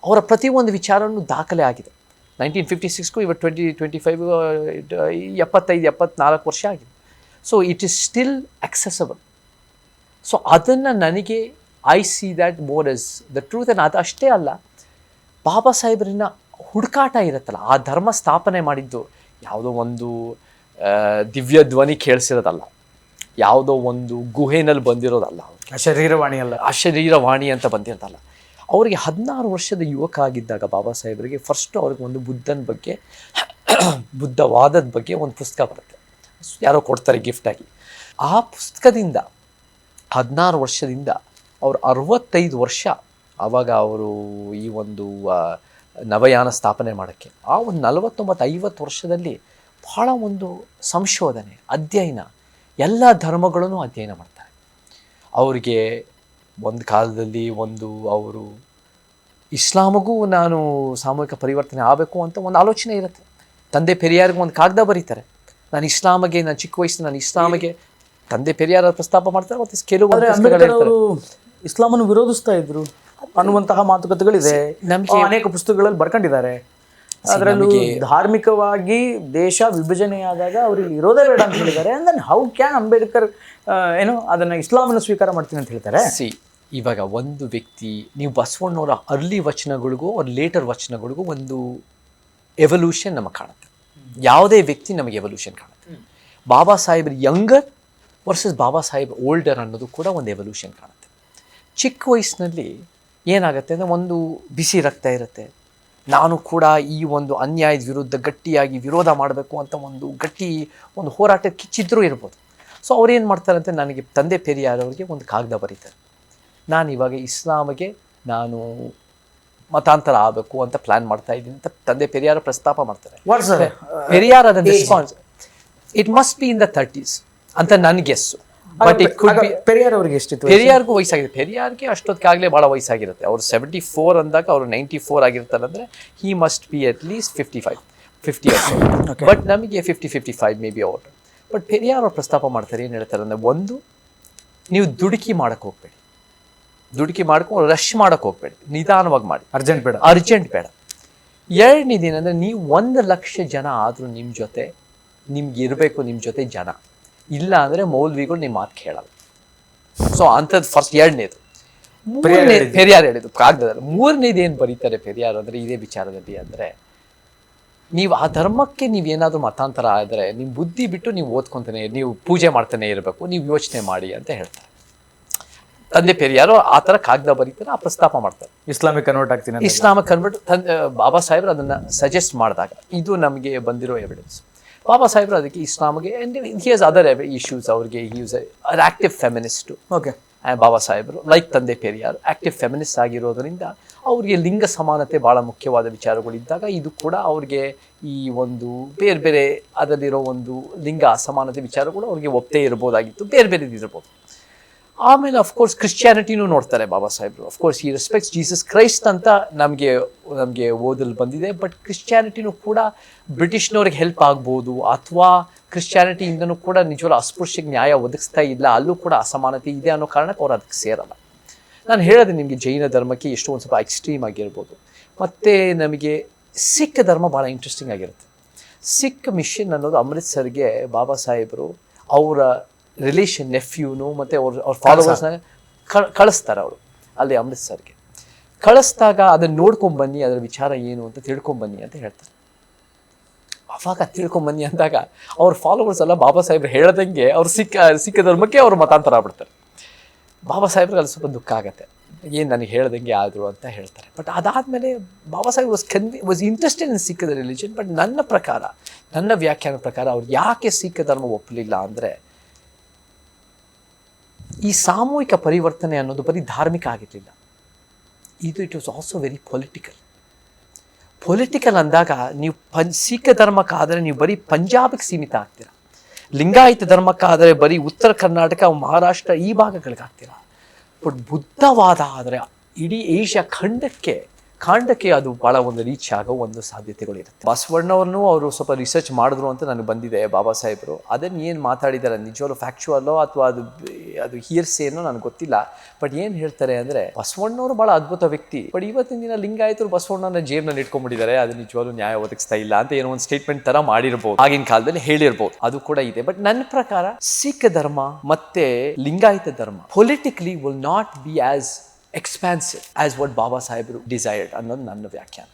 ಅವರ ಪ್ರತಿಯೊಂದು ವಿಚಾರವೂ ದಾಖಲೆ ಆಗಿದೆ. 1956ಗೂ ಇವತ್ತು 2025 74 ವರ್ಷ ಆಗಿದೆ. So it is still accessible. So ಅದನ್ನು ನನಗೆ I see that more yes the truth. And ಅದು ಅಷ್ಟೇ ಅಲ್ಲ, ಬಾಬಾ ಸಾಹೇಬ್ರನ್ನ ಹುಡುಕಾಟ ಇರುತ್ತಲ್ಲ, ಆ ಧರ್ಮ ಸ್ಥಾಪನೆ ಮಾಡಿದ್ದು ಯಾವುದೋ ಒಂದು ದಿವ್ಯ ಧ್ವನಿ ಕೇಳಿಸಿರೋದಲ್ಲ, ಯಾವುದೋ ಒಂದು ಗುಹೆನಲ್ಲಿ ಬಂದಿರೋದಲ್ಲ, ಅಶರೀರವಾಣಿ ಅಂತ ಬಂದಿರೋದಲ್ಲ. ಅವರಿಗೆ 16 ವರ್ಷದ ಯುವಕ ಆಗಿದ್ದಾಗ ಬಾಬಾ ಸಾಹೇಬರಿಗೆ ಫಸ್ಟು ಅವ್ರಿಗೆ ಒಂದು ಬುದ್ಧನ ಬಗ್ಗೆ, ಬುದ್ಧವಾದದ ಬಗ್ಗೆ ಒಂದು ಪುಸ್ತಕ ಬರುತ್ತೆ, ಯಾರೋ ಕೊಡ್ತಾರೆ ಗಿಫ್ಟಾಗಿ. ಆ ಪುಸ್ತಕದಿಂದ 16 ವರ್ಷದಿಂದ ಅವರು 65 ವರ್ಷ, ಆವಾಗ ಅವರು ಈ ಒಂದು ನವಯಾನ ಸ್ಥಾಪನೆ ಮಾಡೋಕ್ಕೆ, ಆ ಒಂದು 49-50 ವರ್ಷದಲ್ಲಿ ಭಾಳ ಒಂದು ಸಂಶೋಧನೆ, ಅಧ್ಯಯನ, ಎಲ್ಲ ಧರ್ಮಗಳನ್ನು ಅಧ್ಯಯನ ಮಾಡ್ತಾರೆ. ಅವರಿಗೆ ಒಂದು ಕಾಲದಲ್ಲಿ ಅವರು ಇಸ್ಲಾಮಿಗೂ ನಾನು ಸಾಮೂಹಿಕ ಪರಿವರ್ತನೆ ಆಗಬೇಕು ಅಂತ ಒಂದು ಆಲೋಚನೆ ಇರುತ್ತೆ. ತಂದೆ ಪೆರಿಯಾರ್ಗೆ ಒಂದು ಕಾಗದ ಬರೀತಾರೆ, ನಾನು ಚಿಕ್ಕ ವಯಸ್ಸಿನ ನಾನು ಇಸ್ಲಾಮಿಗೆ ತಂದೆ ಪೆರಿಯಾರ ಪ್ರಸ್ತಾಪ ಮಾಡ್ತಾರೆ. ಮತ್ತು ಕೆಲವು ಇಸ್ಲಾಮನ್ನು ವಿರೋಧಿಸ್ತಾ ಇದ್ರು ಅನ್ನುವಂತಹ ಮಾತುಕತೆಗಳಿದೆ. ನಮಗೆ ಅನೇಕ ಪುಸ್ತಕಗಳಲ್ಲಿ ಬರ್ಕೊಂಡಿದ್ದಾರೆ. ಅದರಲ್ಲೂ ಧಾರ್ಮಿಕವಾಗಿ ದೇಶ ವಿಭಜನೆಯಾದಾಗ ಅವ್ರಿಗೆ ಇರೋದೇ ಬೇಡ ಅಂತ ಹೇಳಿದ್ದಾರೆ. ಅಂಡ್ ಹೌ ಕ್ಯಾನ್ ಅಂಬೇಡ್ಕರ್ ಅದನ್ನ ಇಸ್ಲಾಮನ್ನು ಸ್ವೀಕಾರ ಮಾಡ್ತೀನಿ ಅಂತ ಹೇಳ್ತಾರೆ. ಇವಾಗ ಒಂದು ವ್ಯಕ್ತಿ, ನೀವು ಬಸವಣ್ಣವರ ಅರ್ಲಿ ವಚನಗಳಿಗೂ ಅವ್ರ ಲೇಟರ್ ವಚನಗಳಿಗೂ ಒಂದು ಎವಲ್ಯೂಷನ್ ನಮಗೆ ಕಾಣುತ್ತೆ. ಯಾವುದೇ ವ್ಯಕ್ತಿ ನಮಗೆ ಎವಲ್ಯೂಷನ್ ಕಾಣುತ್ತೆ. Baba Saheb younger versus Baba Saheb older ಅನ್ನೋದು ಕೂಡ ಒಂದು ಎವಲ್ಯೂಷನ್ ಕಾಣುತ್ತೆ. ಚಿಕ್ಕ ವಯಸ್ಸಿನಲ್ಲಿ ಏನಾಗುತ್ತೆ ಅಂದರೆ, ಒಂದು ಬಿಸಿ ರಕ್ತ ಇರುತ್ತೆ, ನಾನು ಕೂಡ ಈ ಒಂದು ಅನ್ಯಾಯದ ವಿರುದ್ಧ ಗಟ್ಟಿಯಾಗಿ ವಿರೋಧ ಮಾಡಬೇಕು ಅಂತ ಒಂದು ಹೋರಾಟ ಕಿಚ್ಚಿದ್ರೂ ಇರ್ಬೋದು. ಸೊ ಅವ್ರೇನು ಮಾಡ್ತಾರೆ ಅಂತ, ನನಗೆ ತಂದೆ ಪೆರಿಯಾರವ್ರಿಗೆ ಒಂದು ಕಾಗದ ಬರೀತಾರೆ, ನಾನು ಇವಾಗ ಇಸ್ಲಾಮಿಗೆ ನಾನು ಮತಾಂತರ ಆಗಬೇಕು ಅಂತ ಪ್ಲ್ಯಾನ್ ಮಾಡ್ತಾ ಇದ್ದೀನಿ ಅಂತ ತಂದೆ ಪೆರಿಯಾರ ಪ್ರಸ್ತಾಪ ಮಾಡ್ತಾರೆ. ಪೆರಿಯಾರ್ ಅದನ್ನ response, it must be in the 30s ಅಂತ ನನ್ನ guess. But it could be Periyar ಅವ್ರಿಗೆ ಎಷ್ಟಿತ್ತು? ಪೆರಿಯಾರ್ಗೂ ವಯಸ್ಸಾಗಿದೆ. ಪೆರಿಯಾರ್ಗೆ ಅಷ್ಟೊತ್ತಿಗಾಗಲೇ ಭಾಳ ವಯಸ್ಸಾಗಿರುತ್ತೆ. ಅವರು 74 ಅಂದಾಗ ಅವರು 94 ಆಗಿರ್ತಾರೆ ಅಂದರೆ he must be at least 50 years. But ನಮಗೆ 50-55 ಮೇ ಬಿ ಅವರು. ಬಟ್ ಪೆರಿಯಾರ್ ಅವ್ರು ಪ್ರಸ್ತಾಪ ಮಾಡ್ತಾರೆ, ಏನು ಹೇಳ್ತಾರೆ ಅಂದರೆ, ಒಂದು, ನೀವು ದುಡುಕಿ ಮಾಡೋಕ್ಕೆ ಹೋಗ್ಬೇಡಿ, ದುಡುಕಿ ಮಾಡ್ಕೊಂಡು ರಶ್ ಮಾಡೋಕ್ಕೆ ಹೋಗ್ಬೇಡಿ, ನಿಧಾನವಾಗಿ ಮಾಡಿ, ಅರ್ಜೆಂಟ್ ಬೇಡ. ಎರಡನೇದೇನೆಂದರೆ, ನೀವು 1 ಲಕ್ಷ ಜನ ಆದರೂ ನಿಮ್ಮ ಜೊತೆ ನಿಮ್ಗೆ ಇರಬೇಕು, ನಿಮ್ಮ ಜೊತೆ ಜನ ಇಲ್ಲ ಅಂದರೆ ಮೌಲ್ವಿಗಳು ನಿಮ್ಮ ಮಾತು ಕೇಳಲ್ಲ. ಸೊ ಅಂಥದ್ದು ಫಸ್ಟ್. ಎರಡನೇದು ಪೆರಿಯಾರ್ ಹೇಳಿದ್ದು ಕಾಗದದಲ್ಲಿ. ಮೂರನೇದು ಏನು ಬರೀತಾರೆ ಪೆರಿಯಾರ್ ಅಂದರೆ ಇದೇ ವಿಚಾರದಲ್ಲಿ ಅಂದರೆ, ನೀವು ಆ ಧರ್ಮಕ್ಕೆ ನೀವೇನಾದರೂ ಮತಾಂತರ ಆದರೆ ನಿಮ್ಮ ಬುದ್ಧಿ ಬಿಟ್ಟು ನೀವು ಓದ್ಕೊತಾನೆ, ನೀವು ಪೂಜೆ ಮಾಡ್ತಾನೆ ಇರಬೇಕು, ನೀವು ಯೋಚನೆ ಮಾಡಿ ಅಂತ ಹೇಳ್ತಾರೆ. ತಂದೆ ಪೆರಿಯಾರು ಆ ಥರ ಕಾಗದ ಬರೀತಾರೆ, ಆ ಪ್ರಸ್ತಾಪ ಮಾಡ್ತಾರೆ, ಇಸ್ಲಾಮಿಕ್ ಕನ್ವರ್ಟ್ ಬಾಬಾ ಸಾಹೇಬ್ರು ಅದನ್ನು ಸಜೆಸ್ಟ್ ಮಾಡಿದಾಗ ಇದು ನಮಗೆ ಬಂದಿರೋ ಎವಿಡೆನ್ಸ್. ಬಾಬಾ ಸಾಹೇಬ್ರು ಅದಕ್ಕೆ ಇಸ್ಲಾಮಿಗೆ ಹಿ ಹ್ಯಾಸ್ ಅದರ್ ಇಶ್ಯೂಸ್. ಅವ್ರಿಗೆ ಯೂಸ್ ಆಕ್ಟಿವ್ ಫೆಮಿನಿಸ್ಟು. ಓಕೆ. ಬಾಬಾ ಸಾಹೇಬರು ಲೈಕ್ ತಂದೆ ಪೆರಿಯಾರ್ ಆಕ್ಟಿವ್ ಫೆಮಿನಿಸ್ಟ್ ಆಗಿರೋದರಿಂದ ಅವ್ರಿಗೆ ಲಿಂಗ ಸಮಾನತೆ ಭಾಳ ಮುಖ್ಯವಾದ ವಿಚಾರಗಳಿದ್ದಾಗ ಇದು ಕೂಡ ಅವ್ರಿಗೆ ಈ ಒಂದು ಬೇರೆ ಬೇರೆ ಅದರಲ್ಲಿರೋ ಒಂದು ಲಿಂಗ ಅಸಮಾನತೆ ವಿಚಾರಗಳು ಅವ್ರಿಗೆ ಒಪ್ಪದೇ ಇರ್ಬೋದಾಗಿತ್ತು, ಬೇರೆ ಬೇರೆ ಇರ್ಬೋದು. ಆಮೇಲೆ ಅಫ್ಕೋರ್ಸ್ ಕ್ರಿಶ್ಚಿಯಾನಿಟಿನೂ ನೋಡ್ತಾರೆ ಬಾಬಾ ಸಾಹೇಬರು. ಅಫ್ಕೋರ್ಸ್ ಈ ರೆಸ್ಪೆಕ್ಟ್ಸ್ ಜೀಸಸ್ ಕ್ರೈಸ್ಟ್ ಅಂತ ನಮಗೆ ಓದಲು ಬಂದಿದೆ. ಬಟ್ ಕ್ರಿಶ್ಚಿಯಾನಿಟಿನೂ ಕೂಡ ಬ್ರಿಟಿಷ್ನವ್ರಿಗೆ ಹೆಲ್ಪ್ ಆಗ್ಬೋದು, ಅಥವಾ ಕ್ರಿಶ್ಚಿಯಾನಿಟಿಯಿಂದನೂ ಕೂಡ ನಿಜವಾಗ್ಲೂ ಅಸ್ಪೃಶ್ಯಕ್ಕೆ ನ್ಯಾಯ ಒದಗಿಸ್ತಾ ಇಲ್ಲ, ಅಲ್ಲೂ ಕೂಡ ಅಸಮಾನತೆ ಇದೆ ಅನ್ನೋ ಕಾರಣಕ್ಕೆ ಅವ್ರು ಅದಕ್ಕೆ ಸೇರಲ್ಲ. ನಾನು ಹೇಳೋದು ನಿಮಗೆ ಜೈನ ಧರ್ಮಕ್ಕೆ ಎಷ್ಟೋ ಒಂದು ಸ್ವಲ್ಪ ಎಕ್ಸ್ಟ್ರೀಮ್ ಆಗಿರ್ಬೋದು. ಮತ್ತು ನಮಗೆ ಸಿಖ್ ಧರ್ಮ ಭಾಳ ಇಂಟ್ರೆಸ್ಟಿಂಗ್ ಆಗಿರುತ್ತೆ. ಸಿಖ್ ಮಿಷನ್ ಅನ್ನೋದು ಅಮೃತ್ಸರ್ಗೆ ಬಾಬಾ ಸಾಹೇಬರು ಅವರ ರಿಲೇಷನ್ ನೆಫ್ಯೂನು ಮತ್ತು ಅವ್ರ ಫಾಲೋವರ್ಸ್ನ ಕಳಿಸ್ತಾರೆ. ಅವರು ಅಲ್ಲಿ ಅಮೃತ್ಸರ್ಗೆ ಕಳಿಸ್ದಾಗ ಅದನ್ನು ನೋಡ್ಕೊಂಬನ್ನಿ, ಅದರ ವಿಚಾರ ಏನು ಅಂತ ತಿಳ್ಕೊಂಬನ್ನಿ ಅಂತ ಹೇಳ್ತಾರೆ. ಅವಾಗ ತಿಳ್ಕೊಂಬನ್ನಿ ಅಂದಾಗ ಅವ್ರ ಫಾಲೋವರ್ಸ್ ಎಲ್ಲ ಬಾಬಾ ಸಾಹೇಬ್ರು ಹೇಳ್ದಂಗೆ ಅವ್ರು ಸಿಖ್ ಧರ್ಮಕ್ಕೆ ಅವರು ಮತಾಂತರ ಆಗ್ಬಿಡ್ತಾರೆ. ಬಾಬಾ ಸಾಹೇಬ್ರಿಗೆ ಅಲ್ಲಿ ಸ್ವಲ್ಪ ದುಃಖ ಆಗುತ್ತೆ, ಏನು ನನಗೆ ಹೇಳ್ದಂಗೆ ಆದರು ಅಂತ ಹೇಳ್ತಾರೆ. ಬಟ್ ಅದಾದಮೇಲೆ Baba Saheb was interested in Sikh religion. But ನನ್ನ ಪ್ರಕಾರ, ನನ್ನ ವ್ಯಾಖ್ಯಾನ ಪ್ರಕಾರ ಅವ್ರು ಯಾಕೆ ಸಿಖ್ ಧರ್ಮ ಒಪ್ಪಲಿಲ್ಲ ಅಂದರೆ, ಈ ಸಾಮೂಹಿಕ ಪರಿವರ್ತನೆ ಅನ್ನೋದು ಬರೀ ಧಾರ್ಮಿಕ ಆಗಿರಲಿಲ್ಲ, it was also very political ಅಂದಾಗ ನೀವು ಸಿಖ್ ಧರ್ಮಕ್ಕಾದರೆ ನೀವು ಬರೀ ಪಂಜಾಬಿಗೆ ಸೀಮಿತ ಆಗ್ತೀರ, ಲಿಂಗಾಯತ ಧರ್ಮಕ್ಕಾದರೆ ಬರೀ ಉತ್ತರ ಕರ್ನಾಟಕ, ಮಹಾರಾಷ್ಟ್ರ ಈ ಭಾಗಗಳಿಗಾಗ್ತೀರ. ಬಟ್ ಬುದ್ಧವಾದ ಆದರೆ ಇಡೀ ಏಷ್ಯಾ ಖಂಡಕ್ಕೆ ಅದು ಭಾಳ ಒಂದು ರೀಚ್ ಆಗೋ ಒಂದು ಸಾಧ್ಯತೆಗಳಿರುತ್ತೆ. ಬಸವಣ್ಣವ್ರನ್ನೂ ಅವರು ಸ್ವಲ್ಪ ರಿಸರ್ಚ್ ಮಾಡಿದ್ರು ಅಂತ ನನಗೆ ಬಂದಿದೆ ಬಾಬಾ ಸಾಹೇಬರು. ಅದನ್ನು ಏನು ಮಾತಾಡಿದ್ದಾರೆ ನಿಜವಾಗ್ಲೂ ಫ್ಯಾಕ್ಚುಯಲ್ಲೋ ಅಥವಾ ಅದು ಹಿಯರ್ಸೇನೋ ನನಗೆ ಗೊತ್ತಿಲ್ಲ. ಬಟ್ ಏನು ಹೇಳ್ತಾರೆ ಅಂದರೆ, ಬಸವಣ್ಣವರು ಭಾಳ ಅದ್ಭುತ ವ್ಯಕ್ತಿ, ಬಟ್ ಇವತ್ತಿನ ದಿನ ಲಿಂಗಾಯತರು ಬಸವಣ್ಣನ ಜೇಬ್ನಲ್ಲಿ ಇಟ್ಕೊಂಡ್ಬಿಟ್ಟಿದ್ದಾರೆ, ಅದು ನಿಜವಾಗ್ಲೂ ನ್ಯಾಯ ಒದಗಿಸ್ತಾ ಇಲ್ಲ ಅಂತ ಏನೋ ಒಂದು ಸ್ಟೇಟ್ಮೆಂಟ್ ಥರ ಮಾಡಿರ್ಬೋದು, ಆಗಿನ ಕಾಲದಲ್ಲಿ ಹೇಳಿರ್ಬೋದು, ಅದು ಕೂಡ ಇದೆ. ಬಟ್ ನನ್ನ ಪ್ರಕಾರ ಸಿಖ್ ಧರ್ಮ ಮತ್ತೆ ಲಿಂಗಾಯತ ಧರ್ಮ politically will not be as expansive as what Baba Sahib desired ಅನ್ನೋದು ನನ್ನ ವ್ಯಾಖ್ಯಾನ.